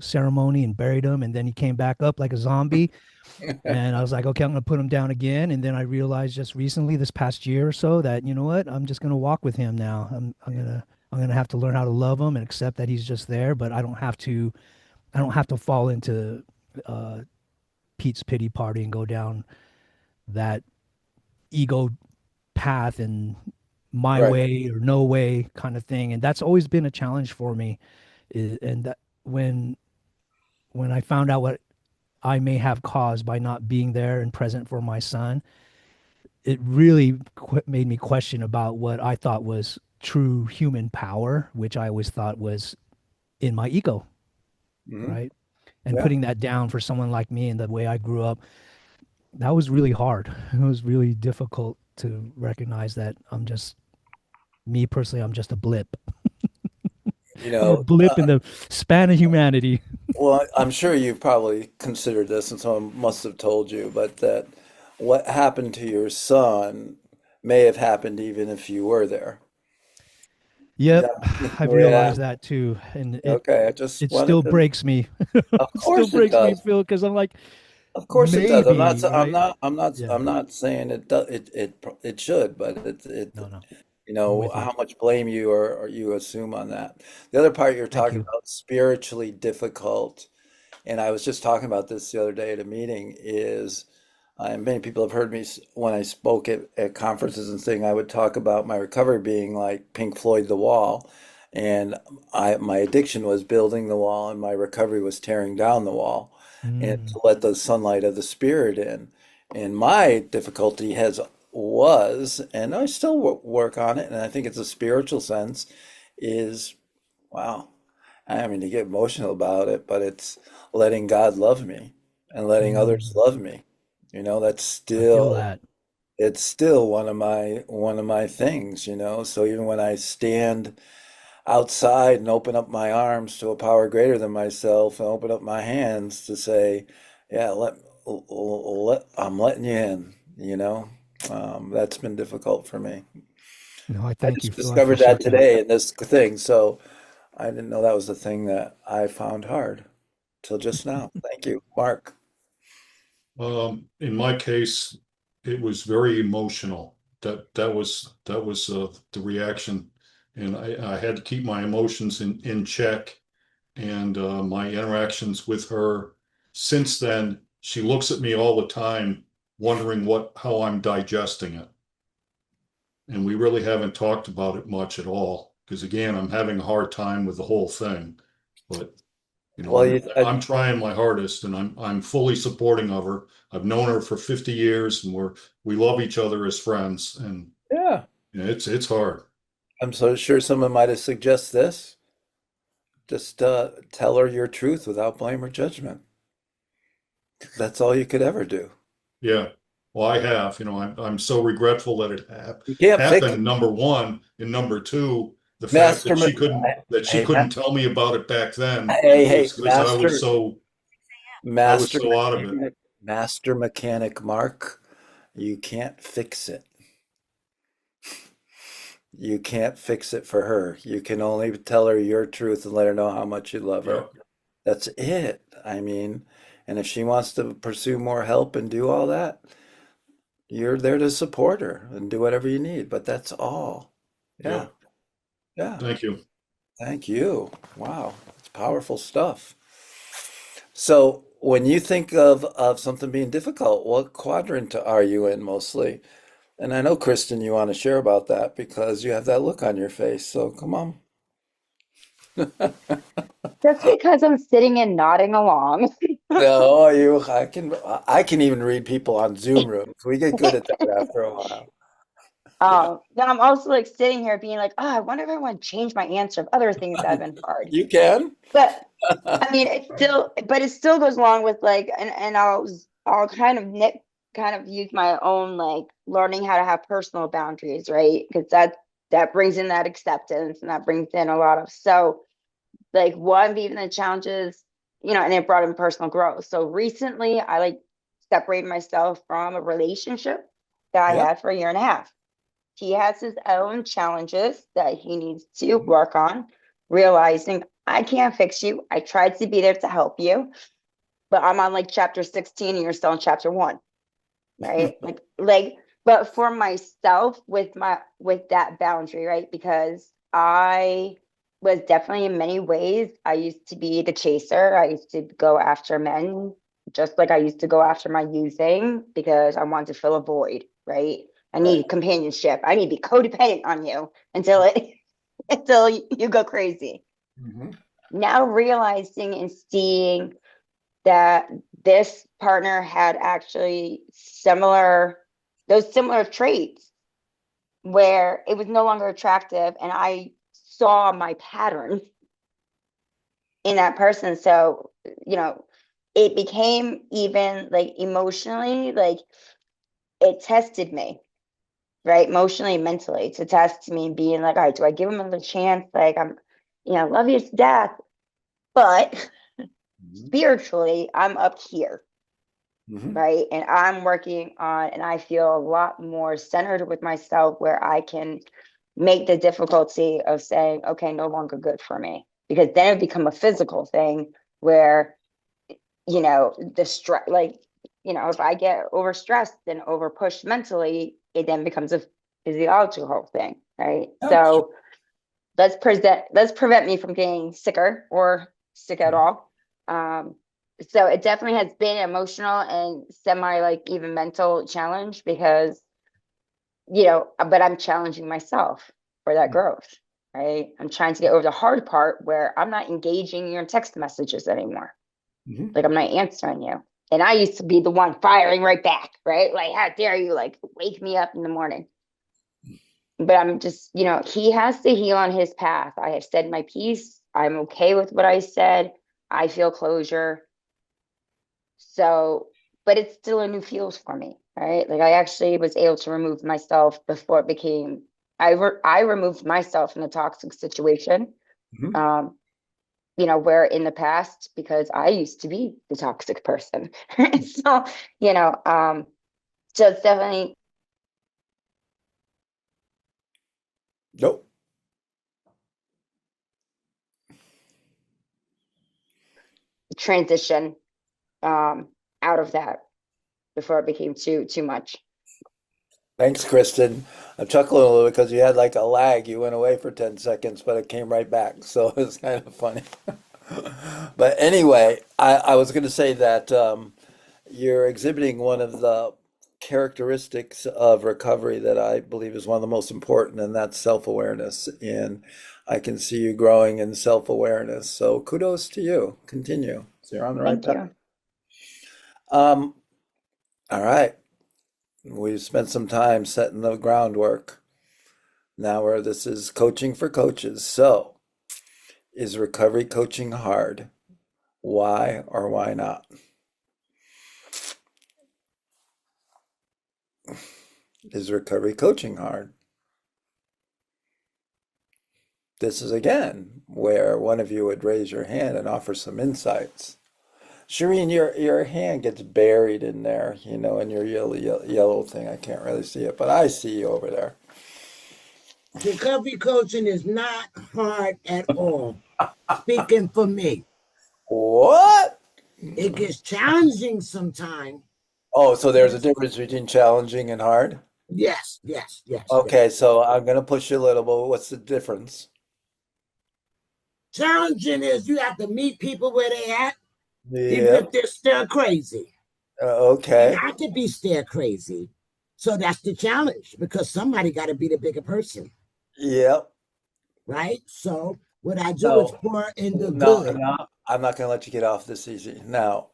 ceremony and buried him, and then he came back up like a zombie. And I was like, okay, I'm gonna put him down again. And then I realized just recently, this past year or so, that you know what, I'm just gonna walk with him now. I'm gonna have to learn how to love him and accept that he's just there, but I don't have to fall into uh, Pete's pity party and go down that ego path and my Right. way or no way kind of thing. And that's always been a challenge for me. And that when I found out what I may have caused by not being there and present for my son, it really made me question about what I thought was true human power, which I always thought was in my ego, Mhm. right? And Yeah. putting that down for someone like me and the way I grew up, that was really hard. It was really difficult to recognize that me personally, I'm just a blip. You I'm a know, blip in the span of humanity. well, I'm sure you've probably considered this, and someone must have told you, but that what happened to your son may have happened even if you were there. You Yep, have to I've realize. realized that too, and it Okay, I just it wanted still to. breaks me. Of It still course it breaks me, does. Phil, because I'm like, Of course it does. I'm not. maybe, I'm right? not. I'm not. Yeah. I'm not saying it. It should, but No, no, I'm you know with you. how much blame or you assume on that. The other part you're Thank talking you. about, spiritually difficult, and I was just talking about this the other day at a meeting, is many people have heard me when I spoke at conferences and thing, I would talk about my recovery being like Pink Floyd The Wall. And my addiction was building the wall, and my recovery was tearing down the wall and Mm, to let the sunlight of the spirit in. And my difficulty and I still work on it, and I think it's a spiritual sense, is wow. I mean, to get emotional about it, but it's letting God love me and letting others mm, love me. That's I feel still that. it's still one of my things, you know. So even when I stand outside and open up my arms to a power greater than myself and open up my hands to say, yeah, I'm letting you in, you know. That's been difficult for me. No, I I thank you, just Phil. I discovered that appreciate that. today in this thing, so I didn't know that was the thing that I found hard till just now. Thank you, Mark. In my case, it was very emotional. That was the reaction, and I had to keep my emotions in check And my interactions with her since then, she looks at me all the time, wondering how I'm digesting it. And we really haven't talked about it much at all, because again, I'm having a hard time with the whole thing. But Well, I'm trying my hardest, and I'm fully supporting of her. I've known her for 50 years, and we love each other as friends, and yeah, it's hard. I'm so sure someone might have suggested this. Just tell her your truth without blame or judgment. That's all you could ever do. Yeah. Well, I have. I'm so regretful that it You can't fix it. happened. Number one, and number two, the fact Master, that me- she hey, couldn't tell me about it back then hey, was because I was master so out of it. mechanic, master mechanic Mark, you can't fix it. You can't fix it for her. You can only tell her your truth and let her know how much you love Yeah. her. That's it. I mean, and if she wants to pursue more help and do all that, you're there to support her and do whatever you need. But that's all. Yeah. Yeah. Yeah. Thank you. Thank you. Wow. It's powerful stuff. So when you think of something being difficult, what quadrant are you in mostly? And I know, Kristen, you want to share about that because you have that look on your face. So come on. Just because I'm sitting and nodding along. No, I can even read people on Zoom rooms. We get good at that after a while. Yeah, Then I'm also like sitting here being like, oh, I wonder if I want to change my answer of other things that have been hard. you can. But I mean, it still goes along with like, and I'll kind of kind of use my own like learning how to have personal boundaries, right? Because that brings in that acceptance and that brings in a lot of so like one being the challenges, and it brought in personal growth. So recently, I like separated myself from a relationship that I Yeah. had for a year and a half. He has his own challenges that he needs to work on, realizing I can't fix you. I tried to be there to help you, but I'm on like chapter 16 and you're still in chapter 1, right? But for myself with that boundary, right? Because I was definitely in many ways, I used to be the chaser. I used to go after men just like I used to go after my using because I wanted to fill a void, right? I Right. need companionship. I need to be codependent on you until it until you go crazy. Hmm. Now realizing and seeing that this partner had actually those similar traits where it was no longer attractive and I saw my pattern in that person. So, it became even like emotionally, like it tested me, right? Emotionally, mentally to test me being like, all right, do I give him another chance? Like love you to death. But Hmm. spiritually, I'm up here, Hmm. right? And I'm working on, and I feel a lot more centered with myself where I can make the difficulty of saying, okay, no longer good for me. Because then it become a physical thing where, the stress, like, if I get overstressed and over pushed mentally, it then becomes a physiological thing, right? Yeah. So let's prevent me from getting sicker or sick at all. Um, so it definitely has been emotional and semi like even mental challenge because but I'm challenging myself for that growth, right? I'm trying to get over the hard part where I'm not engaging your text messages anymore. Hmm. Like I'm not answering you. And I used to be the one firing right back, right? Like, how dare you like wake me up in the morning? But I'm just, he has to heal on his path. I have said my piece. I'm okay with what I said. I feel closure. So, but it's still a new field for me, right? Like I actually was able to remove myself before it became, I removed myself from the toxic situation. Hmm. Um, where in the past, because I used to be the toxic person. So, you know, um, so it's definitely Nope. transition out of that before it became too much. Thanks, Kristen. I'm chuckling a little because you had like a lag. You went away for 10 seconds, but it came right back. So it's kind of funny. But anyway, I was going to say that you're exhibiting one of the characteristics of recovery that I believe is one of the most important, and that's self-awareness. And I can see you growing in self-awareness. So kudos to you. Continue. So you're on the right Thank path. you. Um, all right. We've spent some time setting the groundwork. Now where this is coaching for coaches. So is recovery coaching hard? Why or why not? Is recovery coaching hard? This is again where one of you would raise your hand and offer some insights. Shireen, your hand gets buried in there, in your yellow thing. I can't really see it, but I see you over there. Recovery coaching is not hard at all. Speaking for me, What? it gets challenging sometimes. Oh, so there's a Yes, difference between challenging and hard? yes, yes, yes, yes. Okay, so I'm gonna push you a little, but what's the difference? Challenging is you have to meet people where they at, even Yep. if they're still crazy. And Okay. I could be still crazy. So that's the challenge because somebody got to be the bigger person, Yep. right? So what I do is So pour in the no, good. no, I'm not gonna let you get off this easy. Now,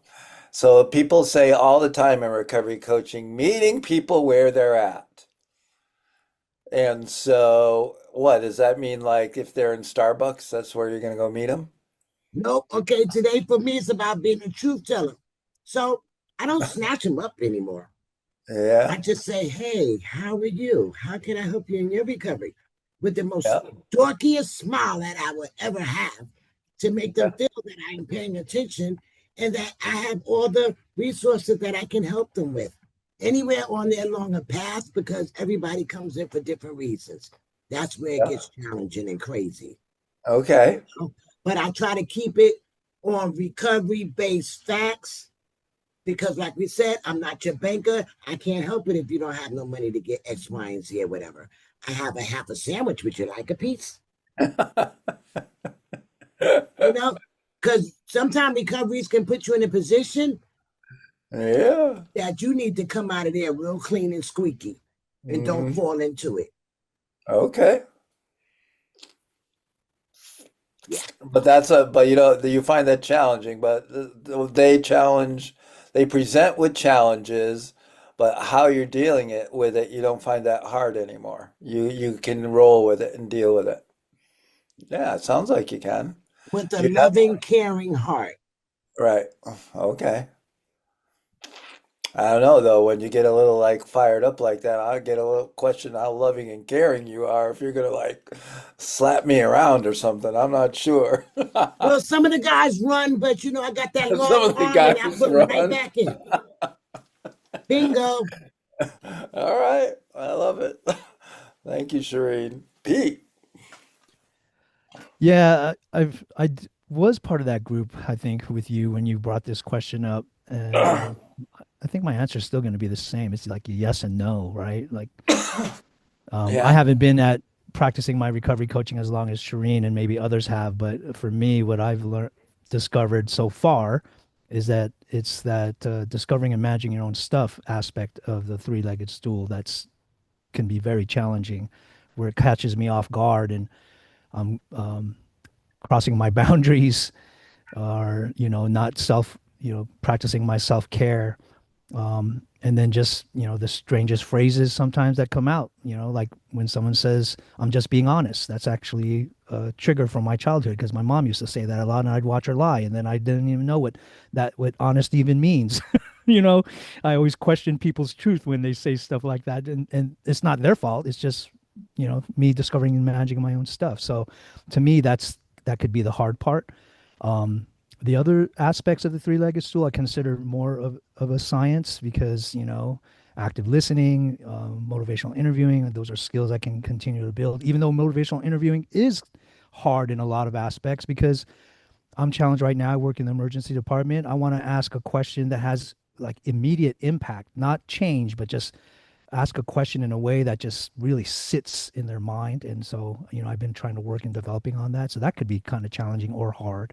so people say all the time in recovery coaching, meeting people where they're at. And so, what does that mean? Like, if they're in Starbucks, that's where you're going to go meet them? Nope. Okay. Today for me, it's about being a truth teller. So I don't snatch them up anymore. I Yeah. just say, hey, how are you? How can I help you in your recovery? With the most Yeah. dorkiest smile that I would ever have to make them Okay. feel that I am paying attention and that I have all the resources that I can help them with. Anywhere on their longer path, because everybody comes in for different reasons. That's where it Yeah. gets challenging and crazy. Okay. But I try to keep it on recovery based facts because, like we said, I'm not your banker. I can't help it if you don't have no money to get X, Y, and Z or whatever. I have a half a sandwich. Would you like a piece? You know, because sometimes recoveries can put you in a position Yeah. that you need to come out of there real clean and squeaky and don't Hmm. fall into it. Okay. Yeah. But you find that challenging, but they present with challenges, but how you're dealing with it, you don't find that hard anymore. You can roll with it and deal with it. Yeah, it sounds like you can. With a Do you have, loving, caring heart. right. Okay. I don't know though, when you get a little like fired up like that, I get a little question how loving and caring you are if you're gonna like slap me around or something. I'm not sure. Well, some of the guys run, but I got that Some long of the arm and I guys put them right run. back in. Bingo. All right. I love it. Thank you, Shireen. Pete. Yeah, was part of that group, I think, with you when you brought this question up, and I think my answer is still going to be the same. It's like a yes and no, right? Like, I Yeah. haven't been at practicing my recovery coaching as long as Shireen and maybe others have, but for me, what I've learned, discovered so far, is that it's that discovering and managing your own stuff aspect of the three-legged stool that's can be very challenging, where it catches me off guard and I'm crossing my boundaries or not practicing my self-care, and then just the strangest phrases sometimes that come out, like when someone says I'm just being honest. That's actually a trigger from my childhood because my mom used to say that a lot and I'd watch her lie and then I didn't even know what honest even means. you know I always question people's truth when they say stuff like that, and it's not their fault. It's just me discovering and managing my own stuff. So to me, that could be the hard part. um, the other aspects of the three-legged stool I consider more of a science because, active listening, motivational interviewing, those are skills I can continue to build, even though motivational interviewing is hard in a lot of aspects because I'm challenged right now. I work in the emergency department. I want to ask a question that has like immediate impact, not change, but just ask a question in a way that just really sits in their mind. And so, I've been trying to work in developing on that. So that could be kind of challenging or hard.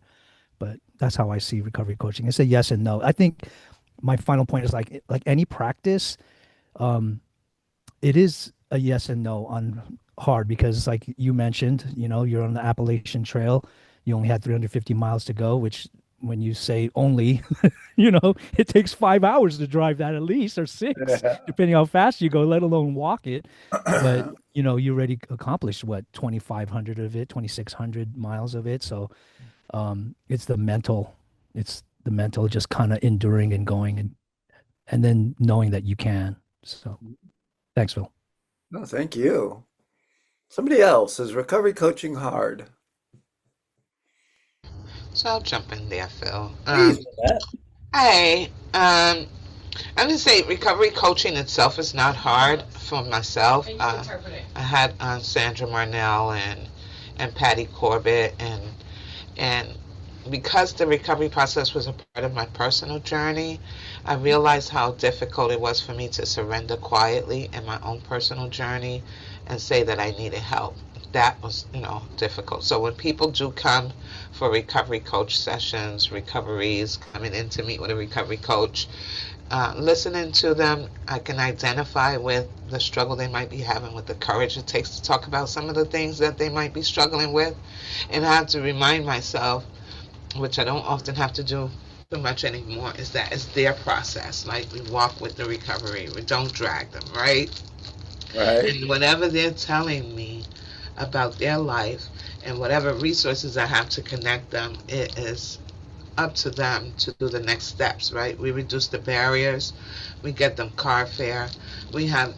but that's how I see recovery coaching. It's a yes and no. I think my final point is like any practice, um, it is a yes and no on hard because like you mentioned, you're on the Appalachian Trail. You only had 350 miles to go, which when you say only, it takes 5 hours to drive that at least, or six, depending how fast you go, let alone walk it. But you already accomplished what, 2,500 of it, 2,600 miles of it. So it's the mental just kind of enduring and going and then knowing that you can. So thanks, Phil. No, thank you. Somebody else, is recovery coaching hard? So I'll jump in there, Phil. Please, Lynette. Hey, I'm gonna say recovery coaching itself is not hard for myself. I had Sandra Marnell and Patty Corbett and because the recovery process was a part of my personal journey, I realized how difficult it was for me to surrender quietly in my own personal journey and say that I needed help. That was, difficult. So when people do come for recovery coach sessions, recoveries, coming in to meet with a recovery coach, listening to them, I can identify with the struggle they might be having, with the courage it takes to talk about some of the things that they might be struggling with, and I have to remind myself, which I don't often have to do too much anymore, is that it's their process. Like, we walk with the recovery. We don't drag them, right? Right. And whatever they're telling me about their life and whatever resources I have to connect them, it is up to them to do the next steps, right? We reduce the barriers. We get them car fare. We have,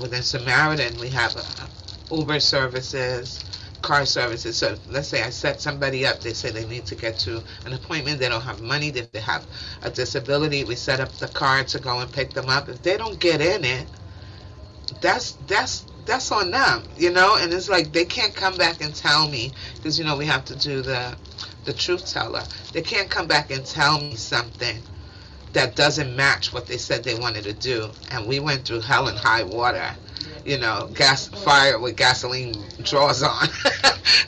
within Samaritan, we have Uber services, car services. So let's say I set somebody up. They say they need to get to an appointment. They don't have money. They have a disability. We set up the car to go and pick them up. If they don't get in it, that's on them, And it's like they can't come back and tell me, because we have to do the truth teller. They can't come back and tell me something that doesn't match what they said they wanted to do. And we went through hell and high water, fire with gasoline draws on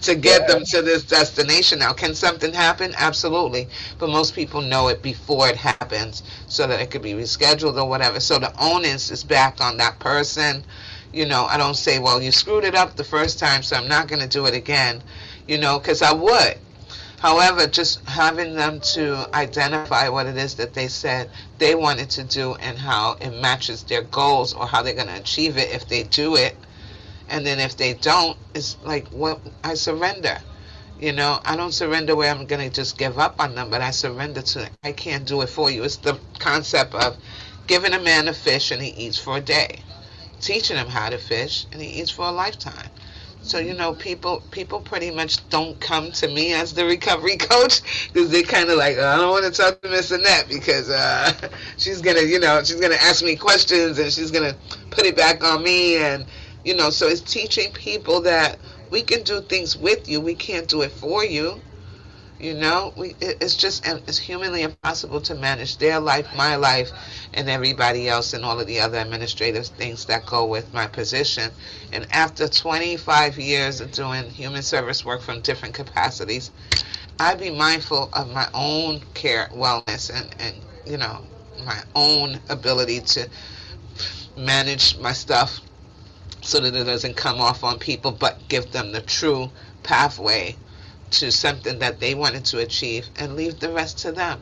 to get them to this destination. Now, can something happen? Absolutely. But most people know it before it happens so that it could be rescheduled or whatever. So the onus is back on that person. I don't say, well, you screwed it up the first time, so I'm not going to do it again, because I would. However, just having them to identify what it is that they said they wanted to do and how it matches their goals or how they're going to achieve it if they do it. And then if they don't, it's like, what, I surrender. I don't surrender where I'm going to just give up on them, but I surrender to, I can't do it for you. It's the concept of giving a man a fish and he eats for a day, teaching him how to fish and he eats for a lifetime. So, people pretty much don't come to me as the recovery coach because they're kind of like, I don't want to talk to Miss Annette because she's going to ask me questions and she's going to put it back on me. And, so it's teaching people that we can do things with you. We can't do it for you. It's humanly impossible to manage their life, my life, and everybody else, and all of the other administrative things that go with my position. And after 25 years of doing human service work from different capacities, I be mindful of my own care, wellness, and my own ability to manage my stuff so that it doesn't come off on people, but give them the true pathway to something that they wanted to achieve and leave the rest to them.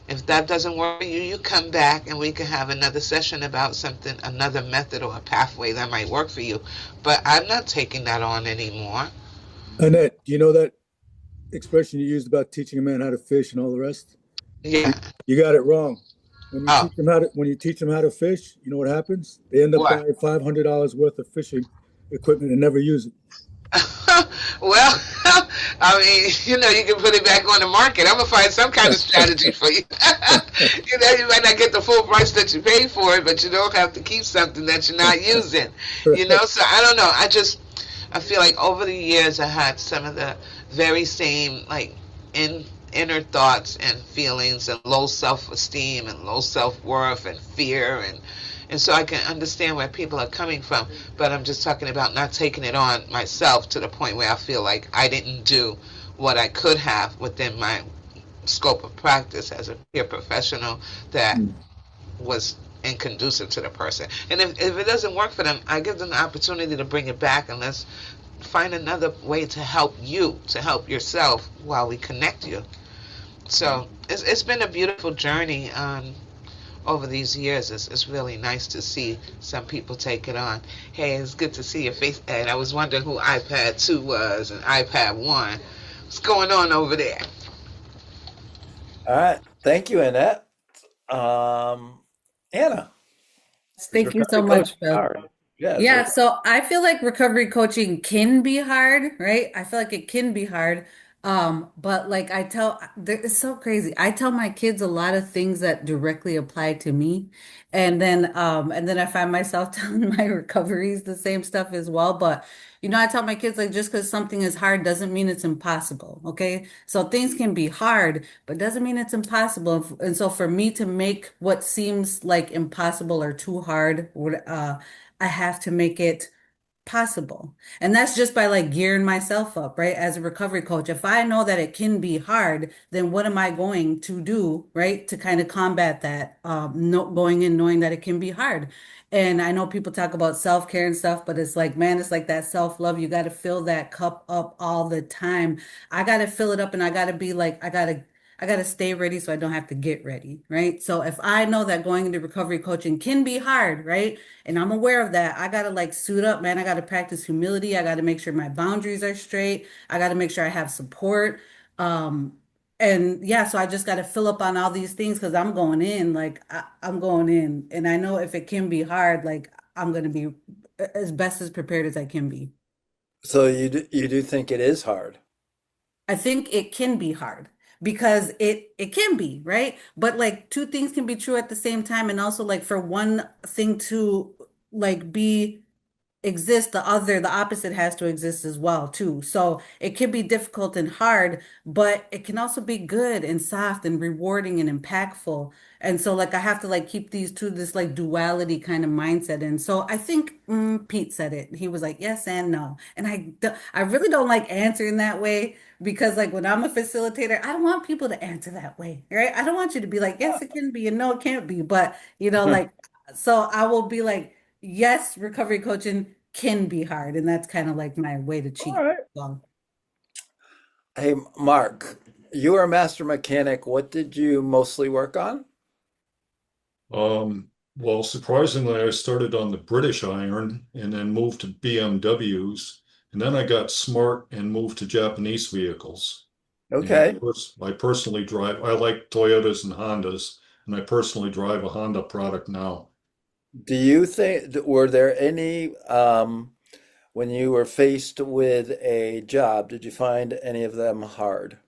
If that doesn't work for you, you come back and we can have another session about something, another method or a pathway that might work for you. But I'm not taking that on anymore. Annette, do you know that expression you used about teaching a man how to fish and all the rest? Yeah. You got it wrong. When you Oh. teach them how to fish, you know what happens? They end up What? buying $500 worth of fishing equipment and never use it. Well, I mean, you can put it back on the market. I'm gonna find some kind of strategy for you. You might not get the full price that you pay for it, but you don't have to keep something that you're not using. So I don't know. I feel like over the years I had some of the very same inner thoughts and feelings and low self-esteem and low self-worth and fear and so I can understand where people are coming from, but I'm just talking about not taking it on myself to the point where I feel like I didn't do what I could have within my scope of practice as a peer professional that Mm. was inconducive to the person. And if it doesn't work for them, I give them the opportunity to bring it back, and let's find another way to help you, to help yourself while we connect you. So it's been a beautiful journey over these years. It's really nice to see some people take it on. Hey, it's good to see your face, Ed. I was wondering who iPad 2 was and iPad 1. What's going on over there? All right. Thank you, Annette. Um, Anna, is Thank you so recovery much, coaching Phil. hard? Yeah, is Yeah, it? so I feel like recovery coaching can be hard, right? I feel like it can be hard. But like it's so crazy. I tell my kids a lot of things that directly apply to me. And then I find myself telling my recoveries the same stuff as well. But I tell my kids like just because something is hard doesn't mean it's impossible. Okay. So things can be hard, but doesn't mean it's impossible. And so for me to make what seems like impossible or too hard, I have to make it possible. And that's just by like gearing myself up, right? As a recovery coach. If I know that it can be hard, then what am I going to do, right? To kind of combat that, no, going in knowing that it can be hard. And I know people talk about self-care and stuff, but it's like, man, it's like that self-love. You got to fill that cup up all the time. I got to fill it up and I got to be like, I got to stay ready so I don't have to get ready, right? So if I know that going into recovery coaching can be hard, right? And I'm aware of that. I got to like suit up, man. I got to practice humility. I got to make sure my boundaries are straight. I got to make sure I have support. Um, and yeah, so I just got to fill up on all these things because I'm going in, like I'm going in. And I know if it can be hard, like I'm going to be as best as prepared as I can be. So you do think it is hard? I think it can be hard because it can be, right? But like two things can be true at the same time and also like for one thing to like be exist, the opposite has to exist as well too. So it can be difficult and hard, but it can also be good and soft and rewarding and impactful. And so like I have to like keep these two, this like duality kind of mindset. And so I think Pete said it. He was like, yes and no. And I really don't like answering that way because like when I'm a facilitator, I don't want people to answer that way, right? I don't want you to be like, yes, it can be and no, it can't be. But like, so I will be like, yes, recovery coaching can be hard, and that's kind of like my way to All cheat. right. So, Hey, Mark, you are a master mechanic. What did you mostly work on? Well, surprisingly, I started on the British iron and then moved to BMWs. And then I got smart and moved to Japanese vehicles. And Okay. I personally drive, I like Toyotas and Hondas, and I personally drive a Honda product now. Do you think, were there any, when you were faced with a job, did you find any of them hard?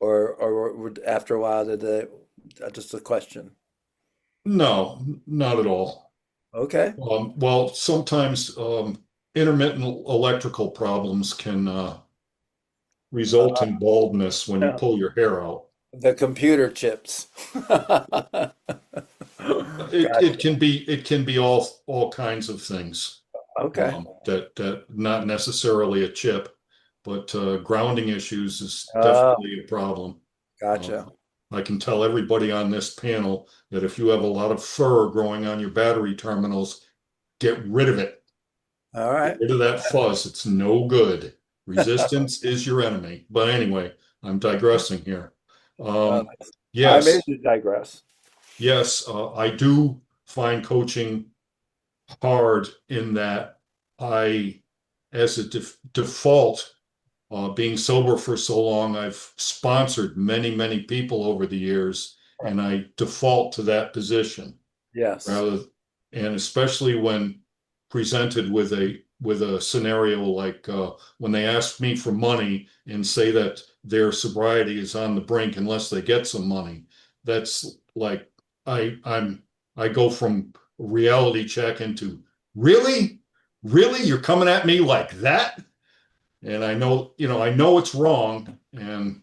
Or after a while, did they, just a question. No, not at all. Okay. Well, sometimes intermittent electrical problems can result in baldness when you Yeah. pull your hair out. The computer chips. It Gotcha. can be all kinds of things. Okay. That not necessarily a chip, but grounding issues is Oh, definitely a problem. Uh, gotcha. I can tell everybody on this panel that if you have a lot of fur growing on your battery terminals, get rid of it. All Get right. rid of that fuzz. It's no good. Resistance is your enemy. But anyway, I'm digressing here. Uh, Um, I may yes, digress. yes, I do find coaching hard in that I, as a default, being sober for so long, I've sponsored many, many people over the years, and I default to that position Yes. rather, and especially when presented with a scenario like when they ask me for money and say that their sobriety is on the brink unless they get some money. That's like I go from reality check into really, really, you're coming at me like that? And I know it's wrong, and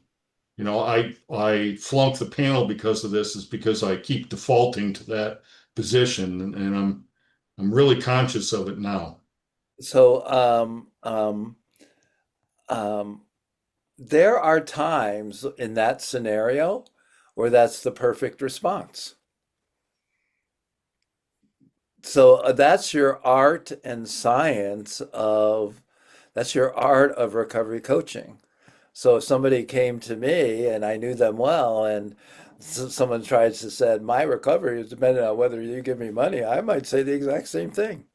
I flunk the panel because of this, is because I keep defaulting to that position, and I'm really conscious of it now. So, um, there are times in that scenario where that's the perfect response. So that's your art and science of that's your art of recovery coaching. So if somebody came to me and I knew them well, and someone tries to say my recovery is dependent on whether you give me money, I might say the exact same thing.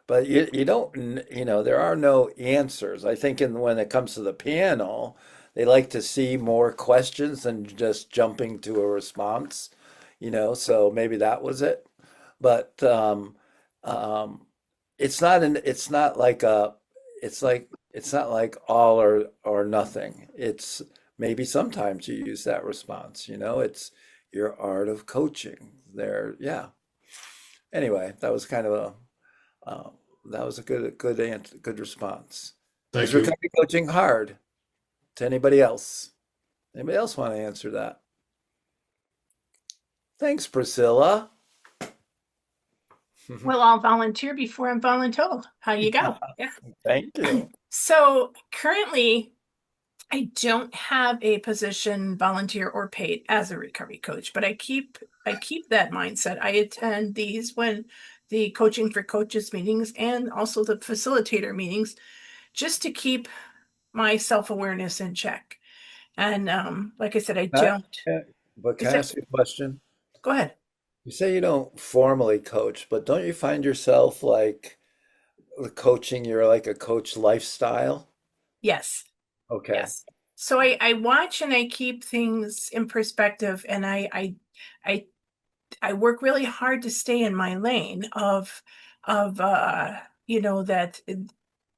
But you don't, there are no answers. I think when it comes to the panel, they like to see more questions than just jumping to a response, so maybe that was it. But um, it's not like it's not like all or nothing. It's maybe sometimes you use that response, it's your art of coaching there. Yeah. Anyway, that was kind of uh, that was a good answer, good response. Is Thank you. recovery coaching hard to anybody else? Anybody else want to answer that? Thanks, Priscilla. Well, I'll volunteer before I'm voluntold. How you go? Yeah. Thank you. So currently, I don't have a position, volunteer or paid, as a recovery coach, but I keep that mindset. I attend these when the coaching for coaches meetings and also the facilitator meetings, just to keep my self-awareness in check. And like I said, I Uh, don't. but Is can I that? ask you a question? Go ahead. You say you don't formally coach, but don't you find yourself like the coaching, you're like a coach lifestyle? Yes. Okay. Yes. So I watch and I keep things in perspective, and I I work really hard to stay in my lane of that.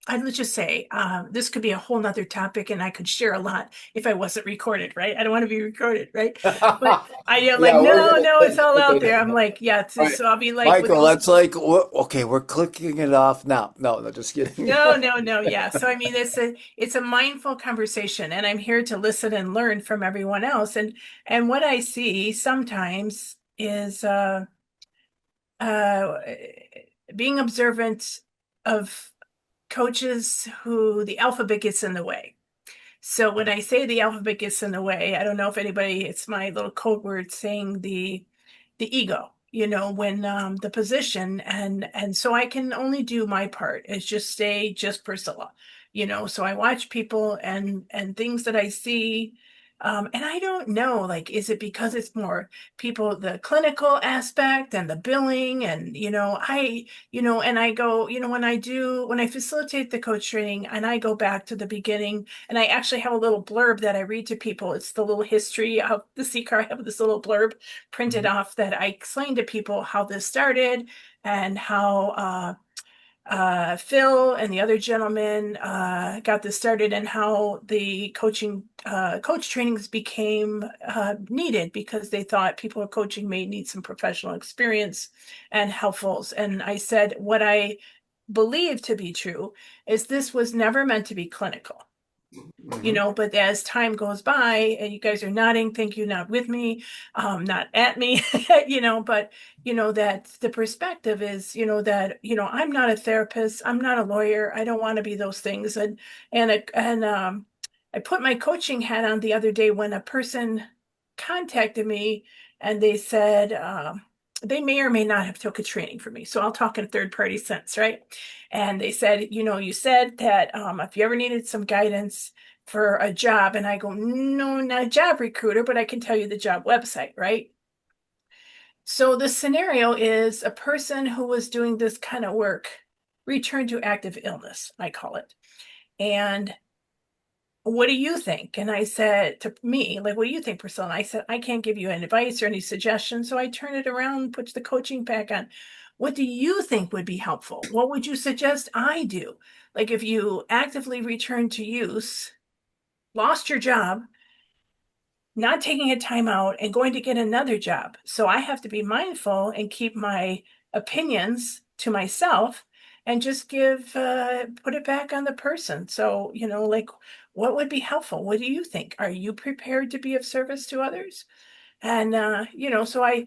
Let's just say, this could be a whole nother topic, and I could share a lot if I wasn't recorded, right? I don't want to be recorded, right? But I am like, Yeah, we're no, gonna no, it's all out there. I'm all like, yeah, right, so I'll be like with Michael, these. that's like okay, we're clicking it off now. No, no, just kidding. No, no, no, yeah. So I mean, it's a mindful conversation, and I'm here to listen and learn from everyone else. And what I see sometimes is uh, being observant of coaches who the alphabet gets in the way. So when I say the alphabet gets in the way, I don't know if anybody, it's my little code word saying the ego, when the position, and so I can only do my part is just stay just Priscilla, so I watch people and things that I see. And I don't know, like, is it because it's more people, the clinical aspect and the billing, and and I go, when I facilitate the coach training, and I go back to the beginning, and I actually have a little blurb that I read to people. It's the little history of the CCAR. I have this little blurb printed Mhm. off that I explain to people how this started, and how Phil and the other gentleman got this started, and how the coach trainings became needed, because they thought people who are coaching may need some professional experience and helpfuls. And I said, what I believe to be true is this was never meant to be clinical. Mhm. But as time goes by, and you guys are nodding, thank you, not with me, not at me, but that the perspective is, that, I'm not a therapist, I'm not a lawyer, I don't want to be those things. And I put my coaching hat on the other day when a person contacted me, and they said, they may or may not have took a training for me. So I'll talk in third party sense, right? And they said, you said that if you ever needed some guidance for a job. And I go, no, not a job recruiter, but I can tell you the job website, right? So the scenario is a person who was doing this kind of work returned to active illness, I call it. And what do you think? And I said to me, like, what do you think, Priscilla? And I said, I can't give you any advice or any suggestions. So I turn it around, put the coaching back on. What do you think would be helpful? What would you suggest I do? Like, if you actively return to use, lost your job, not taking a time out and going to get another job. So I have to be mindful and keep my opinions to myself, and just put it back on the person. So, like, what would be helpful? What do you think? Are you prepared to be of service to others? And so I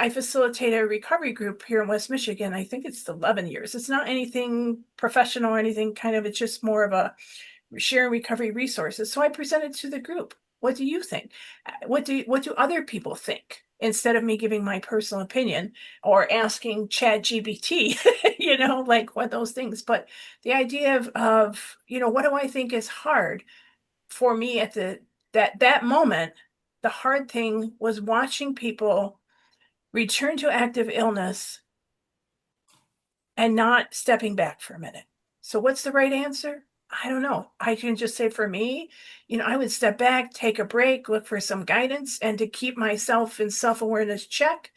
facilitate a recovery group here in West Michigan. I think it's 11 years. It's not anything professional or anything, kind of, it's just more of a sharing recovery resources. So I presented to the group. What do you think? What do other people think? Instead of me giving my personal opinion or asking Chat GBT, like what those things. But the idea of what do I think is hard for me at that moment, the hard thing was watching people return to active illness and not stepping back for a minute. So what's the right answer? I don't know. I can just say for me, I would step back, take a break, look for some guidance, and to keep myself in self-awareness check.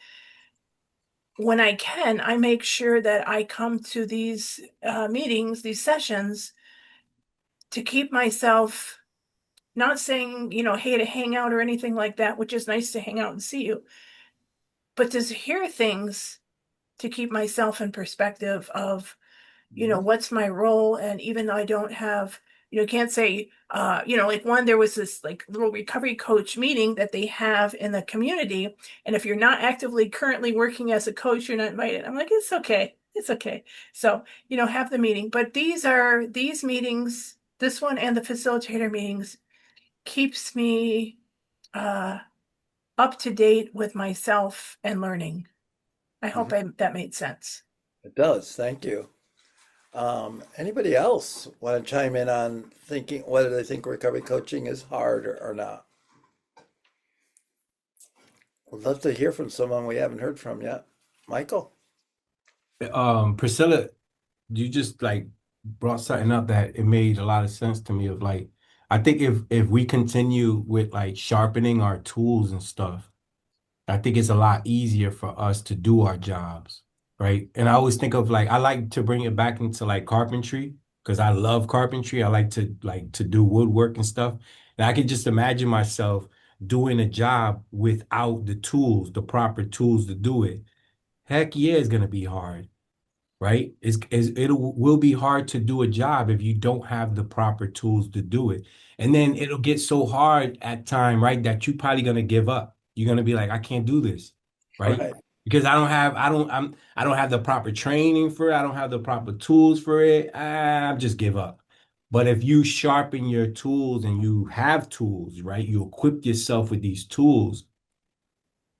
When I can, I make sure that I come to these meetings, these sessions, to keep myself not saying, hey, to hang out or anything like that, which is nice to hang out and see you, but to hear things to keep myself in perspective of what's my role? And even though I don't have, can't say, like there was this like little recovery coach meeting that they have in the community. And if you're not actively currently working as a coach, you're not invited. I'm like, it's okay. It's okay. So, have the meeting. But these meetings, this one and the facilitator meetings keeps me uh, up to date with myself and learning. I hope that made sense. It does. Thank you. Anybody else want to chime in on thinking whether they think recovery coaching is hard or not? Would love to hear from someone we haven't heard from yet. Michael? Priscilla, you just like brought something up that it made a lot of sense to me of like, I think if we continue with like sharpening our tools and stuff, I think it's a lot easier for us to do our jobs, right? And I always think of like I like to bring it back into like carpentry because I love carpentry. I like to do woodwork and stuff. And I can just imagine myself doing a job without the tools, the proper tools to do it. Heck yeah, it's gonna be hard, right? It will be hard to do a job if you don't have the proper tools to do it. And then it'll get so hard at time, right, that you're probably gonna give up. You're gonna be like, I can't do this, right? Right. Because I don't have the proper training for it. I don't have the proper tools for it. I just give up. But if you sharpen your tools and you have tools, right? You equip yourself with these tools,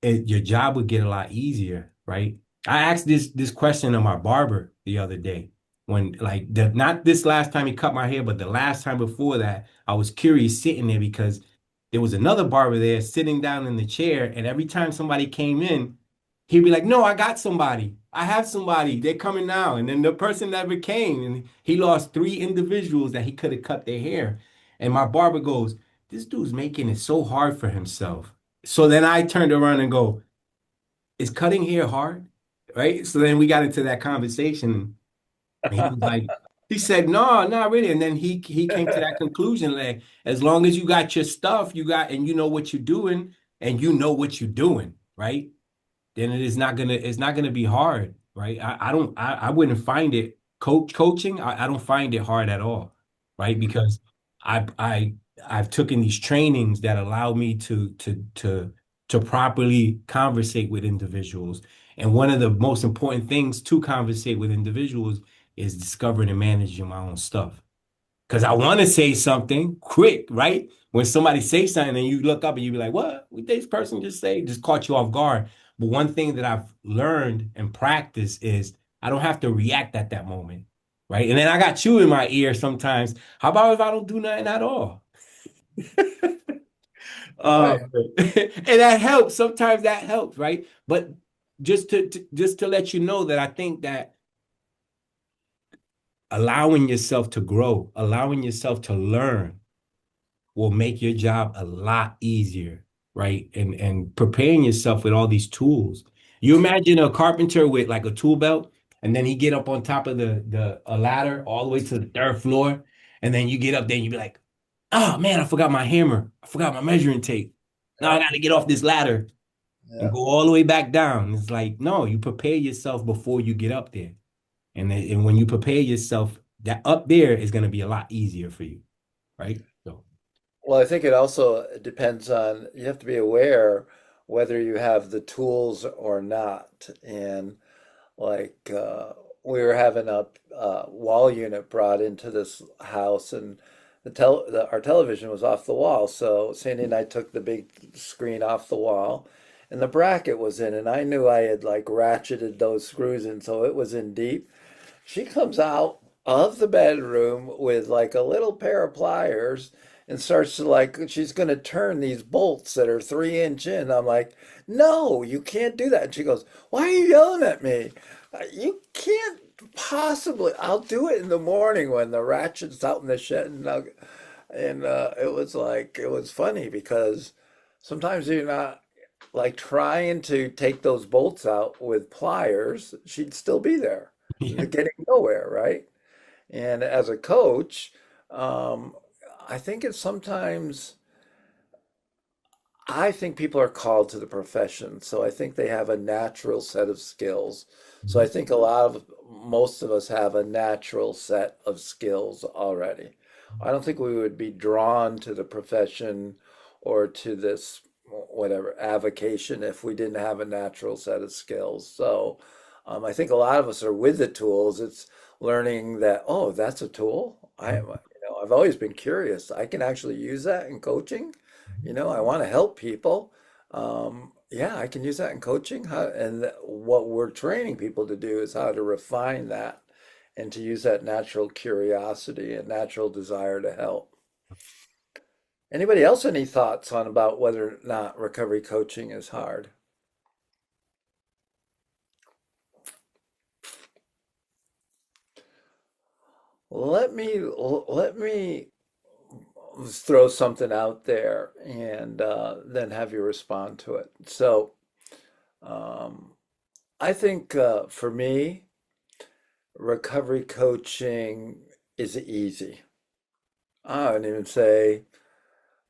your job would get a lot easier, right? I asked this question of my barber the other day when like not this last time he cut my hair, but the last time before that, I was curious sitting there because there was another barber there sitting down in the chair, and every time somebody came in, he'd be like, "No, I got somebody. I have somebody. They're coming now." And then the person never came, and he lost three individuals that he could have cut their hair. And my barber goes, "This dude's making it so hard for himself." So then I turned around and go, is cutting hair hard? Right? So then we got into that conversation and he was like, he said, no, not really. And then he came to that conclusion, like, as long as you got your stuff, you got and you know what you're doing and you know what you're doing, right? Then it's not gonna be hard, right? I wouldn't find it coaching, I don't find it hard at all, right? Because I I I've taken these trainings that allow me to properly conversate with individuals. And one of the most important things to conversate with individuals is discovering and managing my own stuff. Because I want to say something quick, right? When somebody says something and you look up and you be like, what did this person just say? Just caught you off guard. But one thing that I've learned and practiced is I don't have to react at that moment, right? And then I got you in my ear sometimes. How about if I don't do nothing at all? Right. And that helps. Sometimes that helps, right? But just to let you know that I think that allowing yourself to grow, allowing yourself to learn will make your job a lot easier, right? And preparing yourself with all these tools. You imagine a carpenter with like a tool belt, and then he get up on top of the a ladder all the way to the third floor, and then you get up there and you be like, "Oh man, I forgot my hammer. I forgot my measuring tape. Now I Yeah. got to get off this ladder and Yeah. go all the way back down." It's like, no, you prepare yourself before you get up there, and when you prepare yourself, that up there is going to be a lot easier for you, right? So. Well, I think it also depends on, you have to be aware whether you have the tools or not. And like we were having a wall unit brought into this house, and our television was off the wall. So Sandy and I took the big screen off the wall, and the bracket was in, and I knew I had like ratcheted those screws in, so it was in deep. She comes out of the bedroom with like a little pair of pliers and starts to like she's gonna turn these bolts that are 3 inch in. I'm like, no, you can't do that. And she goes, why are you yelling at me? You can't possibly. I'll do it in the morning when the ratchet's out in the shed, and it was like it was funny because sometimes you're not like trying to take those bolts out with pliers, she'd still be there, Yeah. getting nowhere, right? And as a coach, um, I think it's sometimes I think people are called to the profession, so I think they have a natural set of skills. So I think most of us have a natural set of skills already. I don't think we would be drawn to the profession or to this whatever avocation if we didn't have a natural set of skills. So I think a lot of us are with the tools. It's learning that, oh, that's a tool. I've always been curious. I can actually use that in coaching. I want to help people. Yeah, I can use that in coaching. What we're training people to do is how to refine that and to use that natural curiosity and natural desire to help. Anybody else any thoughts on about whether or not recovery coaching is hard? Let me throw something out there and then have you respond to it. So, um, I think for me, recovery coaching is easy. I don't even say,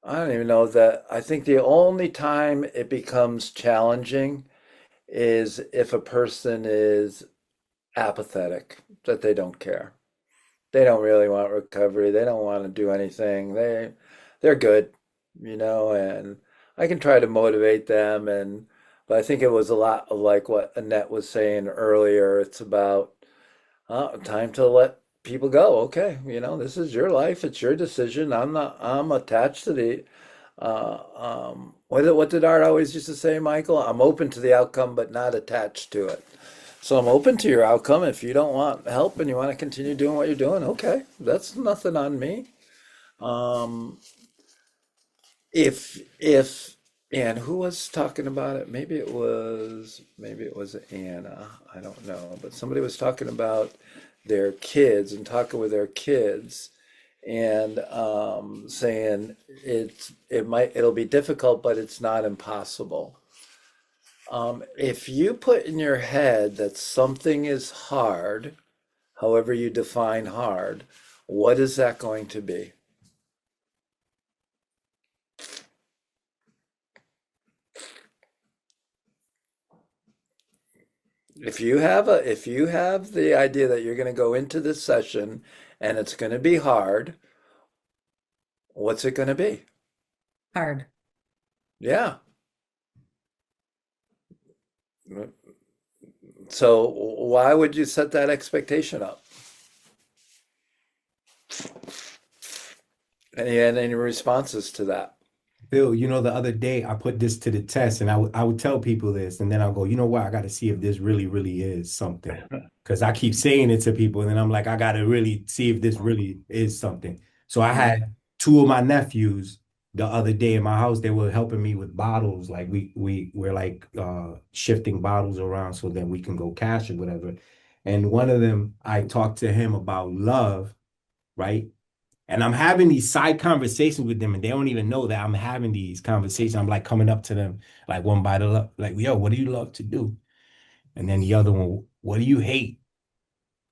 I don't even know that. I think the only time it becomes challenging is if a person is apathetic, that they don't care. They don't really want recovery. They don't want to do anything. They're good, and I can try to motivate them but I think it was a lot of like what Annette was saying earlier. It's about time to let people go. Okay, this is your life. It's your decision. I'm attached to the what did Art always used to say, Michael? I'm open to the outcome, but not attached to it. So I'm open to your outcome. If you don't want help and you want to continue doing what you're doing, okay, that's nothing on me. Um, if and who was talking about it? Maybe it was Anna. I don't know, but somebody was talking about their kids and talking with their kids and saying it'll be difficult, but it's not impossible. If you put in your head that something is hard, however you define hard, what is that going to be? If you have the idea that you're going to go into this session and it's going to be hard, what's it going to be? Hard. Yeah. So why would you set that expectation up? Any responses to that? Bill, the other day I put this to the test and I would tell people this and then I'll go, you know what? I got to see if this really, really is something. Because I keep saying it to people and then I'm like, I got to really see if this really is something. So I had two of my nephews the other day in my house. They were helping me with bottles. Like we're like shifting bottles around so that we can go cash or whatever. And one of them, I talked to him about love, right? And I'm having these side conversations with them, and they don't even know that I'm having these conversations. I'm like coming up to them, like one by the like, yo, what do you love to do? And then the other one, what do you hate?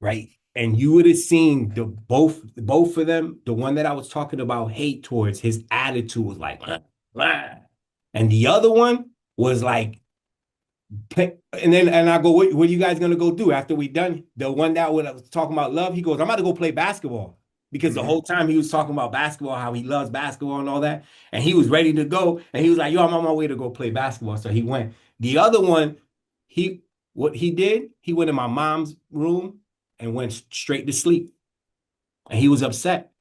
Right? And you would have seen the both of them. The one that I was talking about hate towards, his attitude was like, "Ah." And the other one was like, and I go, what are you guys gonna go do after we done? The one that was talking about love, he goes, I'm about to go play basketball. Because the Mhm. whole time he was talking about basketball, how he loves basketball and all that. And he was ready to go. And he was like, yo, I'm on my way to go play basketball. So he went. The other one, he what he did, he went in my mom's room and went straight to sleep. And he was upset.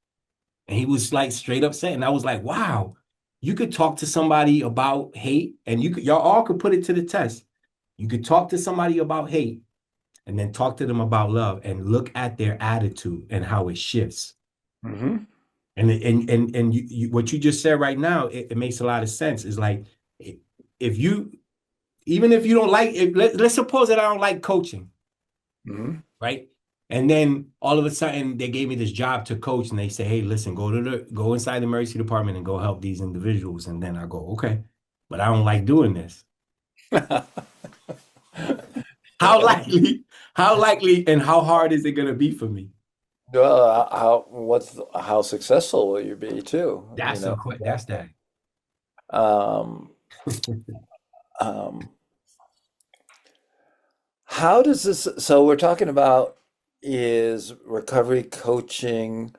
And he was like straight up saying, I was like, wow, you could talk to somebody about hate, and y'all all could put it to the test. You could talk to somebody about hate and then talk to them about love and look at their attitude and how it shifts. Hmm. What you just said right now, it makes a lot of sense. It's like if you even if you don't like it, let's suppose that I don't like coaching, Hmm. right? And then all of a sudden they gave me this job to coach and they say, hey, listen, go inside the emergency department and go help these individuals. And then I go, okay, but I don't like doing this. How likely, how likely and how hard is it gonna be for me? Well, how successful will you be too? That's that. Um, um, how does this? So we're talking about, is recovery coaching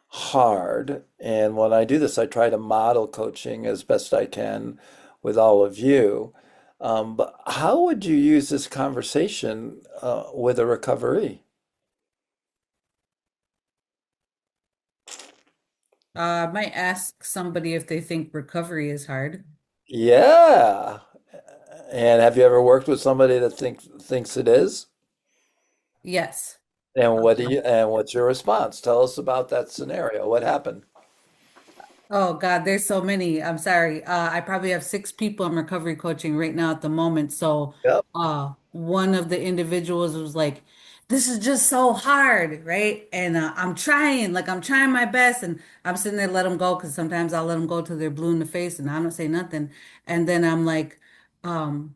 hard? And when I do this, I try to model coaching as best I can with all of you. But how would you use this conversation with a recovery? I might ask somebody if they think recovery is hard. Yeah. And have you ever worked with somebody that thinks it is? Yes. And what's your response? Tell us about that scenario. What happened? Oh God, there's so many. I'm sorry. I probably have 6 people I'm recovery coaching right now at the moment. So, Yep. one of the individuals was like, "This is just so hard, right?" And I'm trying my best, and I'm sitting there let them go because sometimes I'll let them go till they're blue in the face, and I don't say nothing. And then I'm like, um,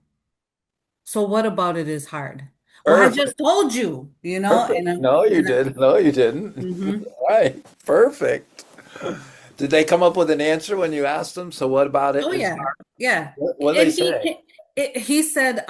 "So what about it is hard?" Well, I Perfect. just told you, you know, Perfect. No, you didn't. No, you didn't. Mhm. All right. Perfect. Did they come up with an answer when you asked them? So what about it Oh is yeah, hard? yeah. What did they And say? he said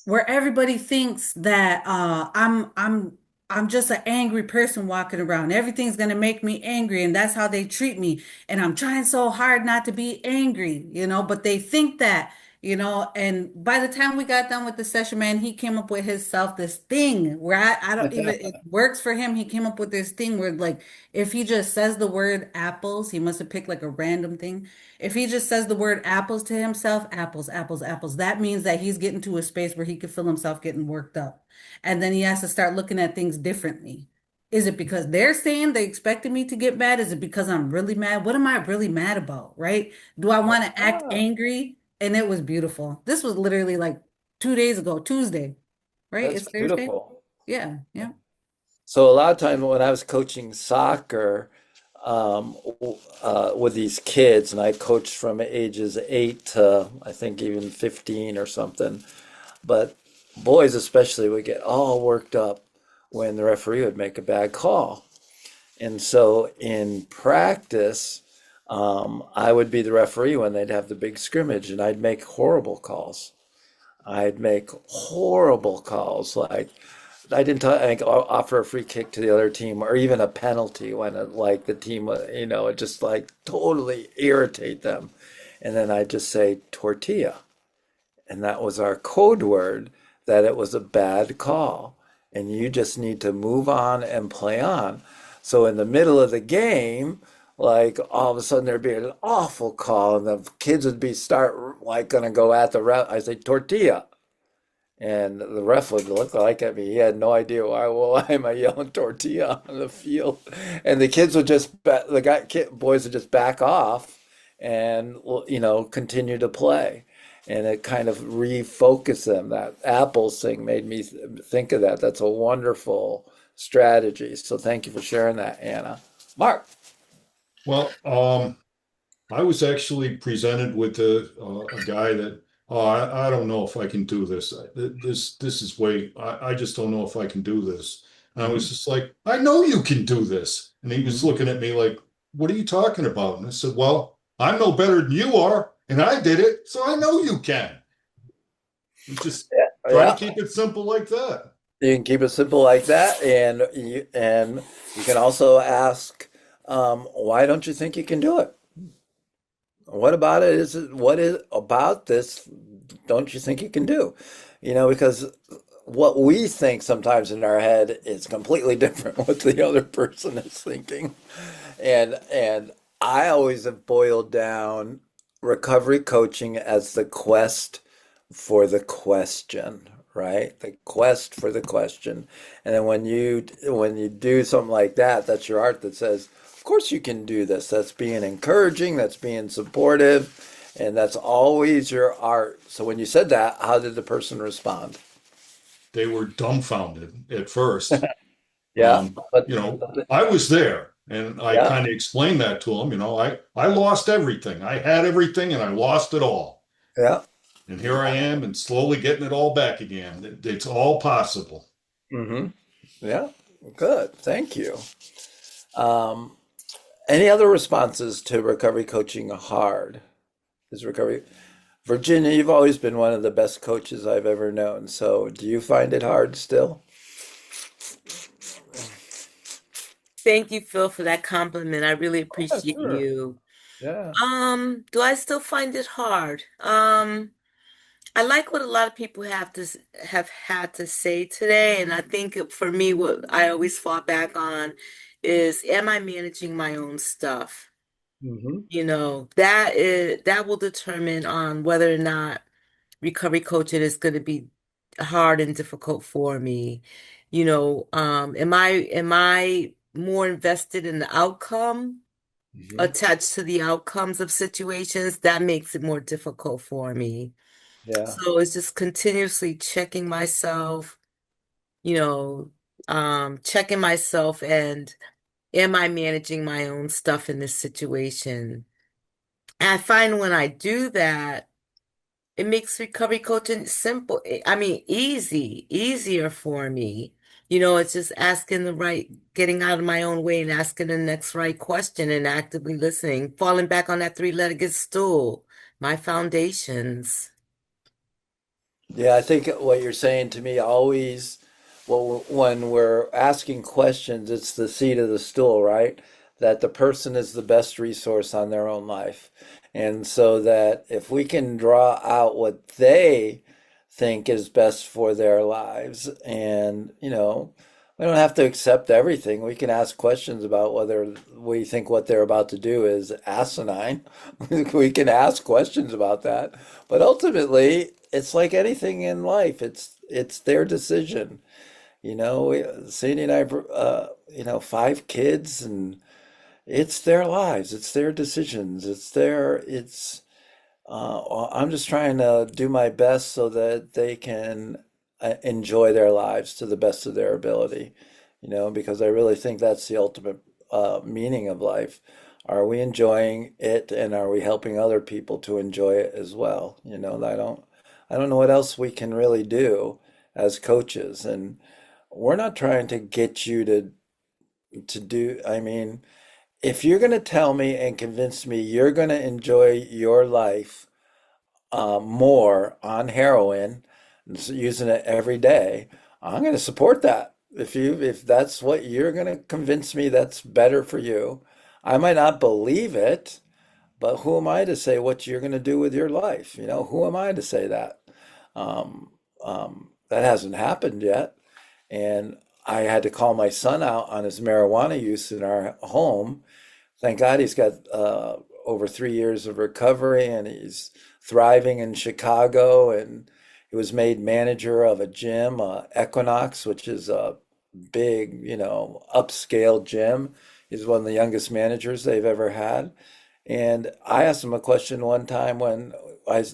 where everybody thinks that I'm just an angry person walking around. Everything's gonna make me angry, and that's how they treat me. And I'm trying so hard not to be angry, but they think that, and by the time we got done with the session, man, he came up with himself this thing where I don't even, it works for him. He came up with this thing where, like, if he just says the word apples, he must have picked like a random thing. If he just says the word apples to himself, apples, apples, apples, that means that he's getting to a space where he can feel himself getting worked up. And then he has to start looking at things differently. Is it because they're saying they expected me to get mad? Is it because I'm really mad? What am I really mad about, right? Do I want to act Ah, angry? And it was beautiful. This was literally like 2 days ago, Tuesday, right? that's It's Thursday. beautiful. Yeah, yeah. So a lot of times when I was coaching soccer, with these kids, and I coached from ages 8 to I think even 15 or something. But boys especially would get all worked up when the referee would make a bad call. And so in practice, I would be the referee when they'd have the big scrimmage, and I'd make horrible calls. I'd make horrible calls, like I didn't like offer a free kick to the other team, or even a penalty when like the team, it just like totally irritate them. And then I'd just say tortilla, and that was our code word, that it was a bad call and you just need to move on and play on. So in the middle of the game, like all of a sudden there'd be an awful call and the kids would be start like gonna go at the ref. I say tortilla. And the ref would look like at me. He had no idea why am I yelling tortilla on the field. And the kids would boys would just back off and continue to play. And it kind of refocused them. That apples thing made me think of that. That's a wonderful strategy. So thank you for sharing that, Anna. Mark. Well, I was actually presented with a guy that, oh, I don't know if I can do this. This is way, I just don't know if I can do this. And I was Mhm. just like, I know you can do this. And he was Mhm. looking at me like, what are you talking about? And I said, well, I'm no better than you are, and I did it, so I know you can. You just try to Yeah. keep it simple like that. You can keep it simple like that, and you can also ask, why don't you think you can do it? What about it is what is about this don't you think you can do? Because what we think sometimes in our head is completely different what the other person is thinking. And I always have boiled down recovery coaching as the quest for the question, right? The quest for the question. And then when you do something like that, that's your art that says, of course you can do this. That's being encouraging, that's being supportive, and that's always your art. So when you said that, how did the person respond? They were dumbfounded at first. Yeah, but I was there and I yeah, kind of explained that to them. I lost everything. I had everything and I lost it all. yeah. And here I am and slowly getting it all back again. It's all possible. Hmm. Yeah, good. Thank you. Um, any other responses to recovery coaching hard? Is recovery Virginia, you've always been one of the best coaches I've ever known. So do you find it hard still? Thank you, Phil, for that compliment. I really Yeah, appreciate sure. you. Yeah. Do I still find it hard? I like what a lot of people have had to say today, and I think for me, what I always fall back on is, am I managing my own stuff? Hmm. That will determine on whether or not recovery coaching is going to be hard and difficult for me. Am I more invested in the outcome, Hmm. attached to the outcomes of situations? That makes it more difficult for me. Yeah. So it's just continuously you know, checking myself and am I managing my own stuff in this situation? And I find when I do that, it makes recovery coaching simple. I mean, easier for me. It's just getting out of my own way and asking the next right question and actively listening, falling back on that three-legged stool, my foundations. Yeah, I think what you're saying to me always, well, when we're asking questions, it's the seat of the stool, right? That the person is the best resource on their own life. And so that if we can draw out what they think is best for their lives, and, we don't have to accept everything. We can ask questions about whether we think what they're about to do is asinine. We can ask questions about that. But ultimately, it's like anything in life. It's their decision. Sandy and I have, 5 kids, and it's their lives. It's their decisions. I'm just trying to do my best so that they can enjoy their lives to the best of their ability. Because I really think that's the ultimate meaning of life. Are we enjoying it, and are we helping other people to enjoy it as well? I don't know what else we can really do as coaches, and we're not trying to get you to do. I mean, if you're going to tell me and convince me you're going to enjoy your life more on heroin, using it every day, I'm going to support that. If that's what you're going to convince me that's better for you, I might not believe it, but who am I to say what you're going to do with your life? Who am I to say that? That hasn't happened yet. And I had to call my son out on his marijuana use in our home. Thank God he's got over 3 years of recovery, and he's thriving in Chicago. And he was made manager of a gym, Equinox, which is a big, upscale gym. He's one of the youngest managers they've ever had. And I asked him a question one time when I,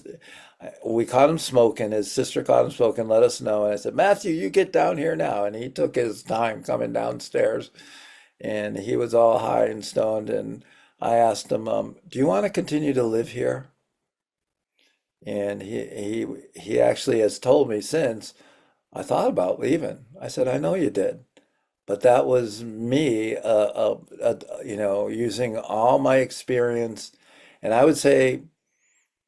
we caught him smoking. His sister caught him smoking, let us know. And I said, Matthew, you get down here now. And he took his time coming downstairs, and he was all high and stoned. And I asked him, "Do you want to continue to live here?" And he actually has told me since, "I thought about leaving." I said, "I know you did, but that was me, using all my experience." And I would say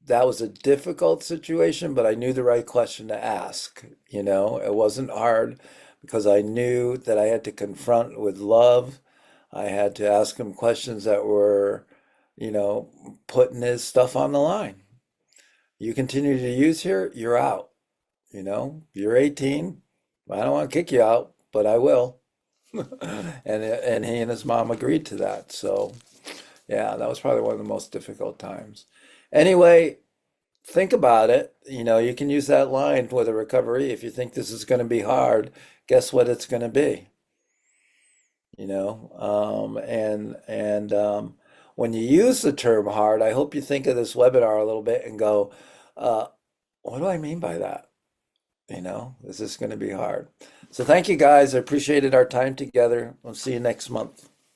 that was a difficult situation, but I knew the right question to ask. It wasn't hard because I knew that I had to confront with love. I had to ask him questions that were, putting his stuff on the line. You continue to use here, you're out. You're 18. I don't want to kick you out, but I will. And he and his mom agreed to that. So yeah, that was probably one of the most difficult times. Anyway, think about it. You know, you can use that line with a recovery. If you think this is going to be hard, guess what it's going to be? You know, when you use the term hard, I hope you think of this webinar a little bit and go, uh, what do I mean by that? You know, is this going to be hard? So thank you guys. I appreciated our time together. We'll see you next month.